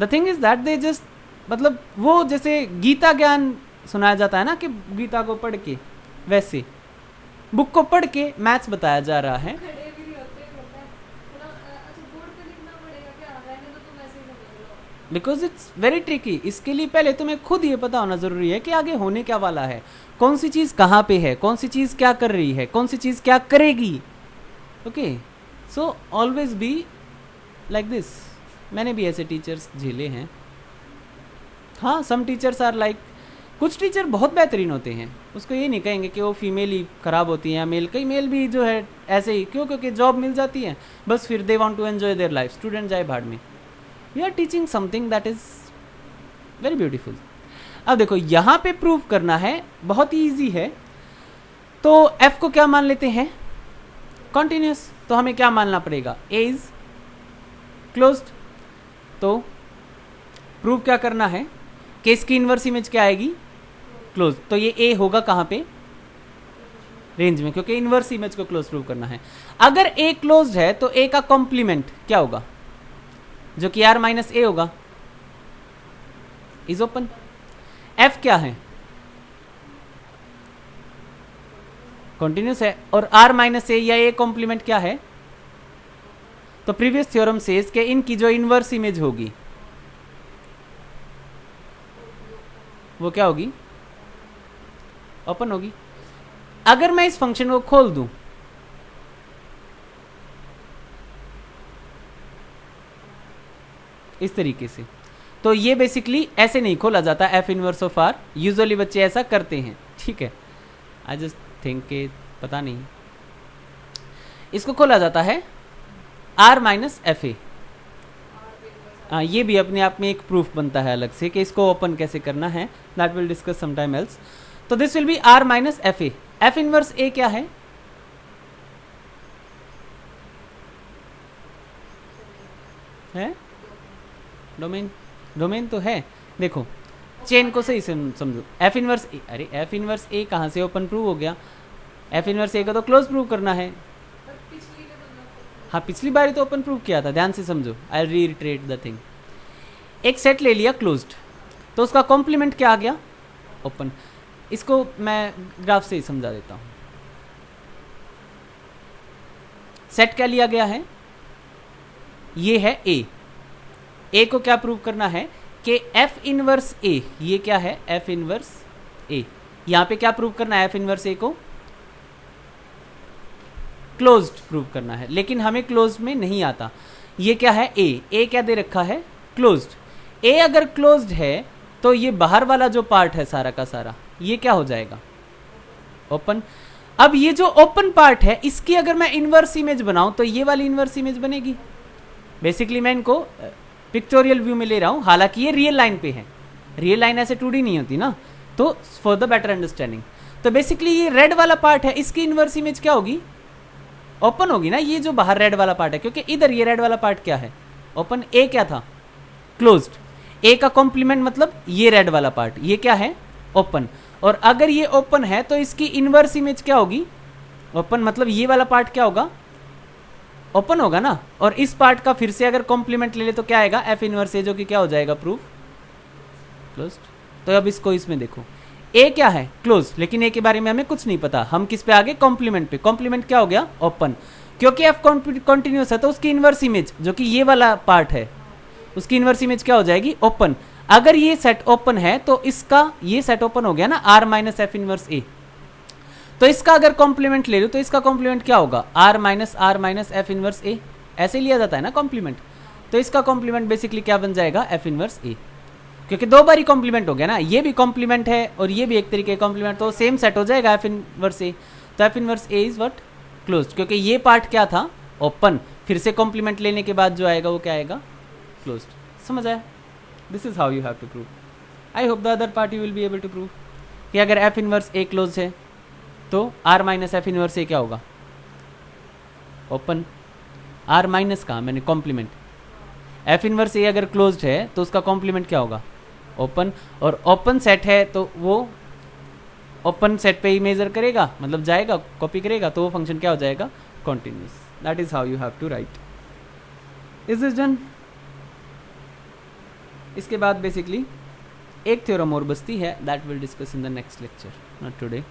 Speaker 1: The thing is that they just, मतलब वो जैसे गीता ज्ञान सुनाया जाता है ना कि गीता को पढ़ के, वैसे बुक को पढ़ के मैथ्स बताया जा रहा है। Because it's very tricky. इसके लिए पहले तुम्हें खुद ये पता होना ज़रूरी है कि आगे होने क्या वाला है, कौन सी चीज़ कहाँ पे है, कौन सी चीज़ क्या कर रही है, कौन सी चीज़ क्या करेगी। Okay, so always be like this. मैंने भी ऐसे टीचर्स झेले हैं। हाँ, सम टीचर्स आर लाइक, कुछ टीचर बहुत बेहतरीन होते हैं, उसको ये नहीं कहेंगे कि वो फीमेल ही ख़राब होती हैं या मेल। कई मेल भी जो है ऐसे ही, क्यों? क्योंकि जॉब मिल जाती है, बस फिर they want to enjoy their life. Student जाए भाड़ में। We are teaching something that is very beautiful. अब देखो, यहाँ पे प्रूव करना है, बहुत ही ईजी है। तो एफ को क्या मान लेते हैं, कॉन्टिन्यूस। तो हमें क्या मानना पड़ेगा, ए इज क्लोज्ड। तो प्रूव क्या करना है कि इसकी इनवर्स इमेज क्या आएगी, क्लोज। तो ये ए होगा कहाँ पे, रेंज में, क्योंकि इनवर्स इमेज को क्लोज प्रूव करना है। अगर ए क्लोज्ड है तो ए का कॉम्प्लीमेंट क्या होगा, जो कि आर माइनस ए होगा, इज ओपन। एफ क्या है, कॉन्टिन्यूस है, और आर माइनस ए या ए कॉम्प्लीमेंट क्या है। तो प्रीवियस थ्योरम सेज कि इनकी जो इनवर्स इमेज होगी वो क्या होगी, ओपन होगी। अगर मैं इस फंक्शन को खोल दूं, इस तरीके से, तो ये बेसिकली ऐसे नहीं खोला जाता F inverse of R. Usually बच्चे ऐसा करते हैं, ठीक है। आई जस्ट थिंक के पता नहीं, इसको खोला जाता है आर माइनस एफ ए। ये भी अपने आप में एक प्रूफ बनता है अलग से कि इसको ओपन कैसे करना है, that will discuss some time else. तो this will be R minus f a. F inverse ए क्या है? डोमेन. डोमेन तो है. देखो चेन को सही से समझो. एफ इनवर्स ए, अरे एफ इनवर्स ए कहाँ से ओपन प्रूव हो गया? एफ इनवर्स ए का तो क्लोज प्रूव करना है. हाँ पिछली बार तो ओपन प्रूव किया था, ध्यान से समझो. आई रीइटरेट द थिंग. एक सेट ले लिया क्लोज्ड, तो उसका कॉम्प्लीमेंट क्या आ गया? ओपन. इसको मैं ग्राफ से ही समझा देता हूँ. सेट क्या लिया गया है? ये है ए. ए को क्या प्रूव करना है कि एफ इनवर्स ए, ये क्या है? एफ इनवर्स ए. यहां पे क्या प्रूव करना है? एफ इनवर्स ए को क्लोज्ड प्रूव करना है, लेकिन हमें क्लोज्ड में नहीं आता. ये क्या है? ए. ए क्या दे रखा है? क्लोज्ड. ए अगर क्लोज्ड है तो ये बाहर वाला जो पार्ट है सारा का सारा, ये क्या हो जाएगा? ओपन. अब ये जो ओपन पार्ट है इसकी अगर मैं इनवर्स इमेज बनाऊं तो ये वाली इनवर्स इमेज बनेगी. बेसिकली मैं इनको पिक्टोरियल व्यू में ले रहा हूं, हालांकि ये रियल लाइन पे है. रियल लाइन ऐसे 2D नहीं होती ना, तो फॉर द बेटर अंडरस्टैंडिंग. तो बेसिकली ये रेड वाला पार्ट है, इसकी इनवर्स इमेज क्या होगी? ओपन होगी ना. ये जो बाहर रेड वाला पार्ट है, क्योंकि इधर ये रेड वाला पार्ट क्या है? ओपन. ए क्या था? क्लोज्ड. ए का कॉम्प्लीमेंट मतलब ये रेड वाला पार्ट, ये क्या है? ओपन. और अगर ये ओपन है तो इसकी इनवर्स इमेज क्या होगी? ओपन. मतलब ये वाला पार्ट क्या होगा? ओपन होगा ना. और इस पार्ट का फिर से अगर कॉम्प्लीमेंट ले ले तो क्या आएगा? एफ इनवर्स ए, जो कि क्या हो जाएगा? Proof closed. तो अब इसको इसमें देखो, ए क्या है? क्लोज. लेकिन ए के बारे में हमें कुछ नहीं पता. हम किस पे आगे? कॉम्प्लीमेंट पे. कॉम्प्लीमेंट क्या हो गया? ओपन. क्योंकि एफ कॉन्टिन्यूस है तो उसकी इनवर्स इमेज, जो कि ये वाला पार्ट है, उसकी इनवर्स इमेज क्या हो जाएगी? ओपन. अगर ये सेट ओपन है तो इसका ये सेट ओपन हो गया ना, आर माइनस एफ इनवर्स ए. तो इसका अगर कॉम्प्लीमेंट ले लो तो इसका कॉम्प्लीमेंट क्या होगा? आर माइनस एफ इनवर्स ए. ऐसे लिया जाता है ना कॉम्प्लीमेंट. तो इसका कॉम्प्लीमेंट बेसिकली क्या बन जाएगा? एफ इनवर्स ए. क्योंकि दो बार ही कॉम्प्लीमेंट हो गया ना, ये भी कॉम्प्लीमेंट है और ये भी एक तरीके का कॉम्प्लीमेंट, तो सेम सेट हो जाएगा एफ इनवर्स ए. तो F inverse A is what? Closed. क्योंकि ये पार्ट क्या था? ओपन. फिर से कॉम्प्लीमेंट लेने के बाद जो आएगा वो क्या आएगा? क्लोज्ड. समझ आया? This is how you have to prove. I hope the other part you will be able to prove कि अगर एफ इनवर्स ए क्लोज है तो आर माइनस एफ इनवर्स ए क्या होगा? ओपन. आर माइनस का मैंने कॉम्प्लीमेंट. एफ इनवर्स ए अगर closed है तो उसका कॉम्प्लीमेंट क्या होगा? ओपन. और ओपन सेट है तो वो ओपन सेट पे ही मेजर करेगा, मतलब जाएगा, कॉपी करेगा, तो वो फंक्शन क्या हो जाएगा? Continuous. That is how you have to write. Is this done? इसके बाद बेसिकली एक थ्योरम और बचती है, that will discuss in the next lecture, not today.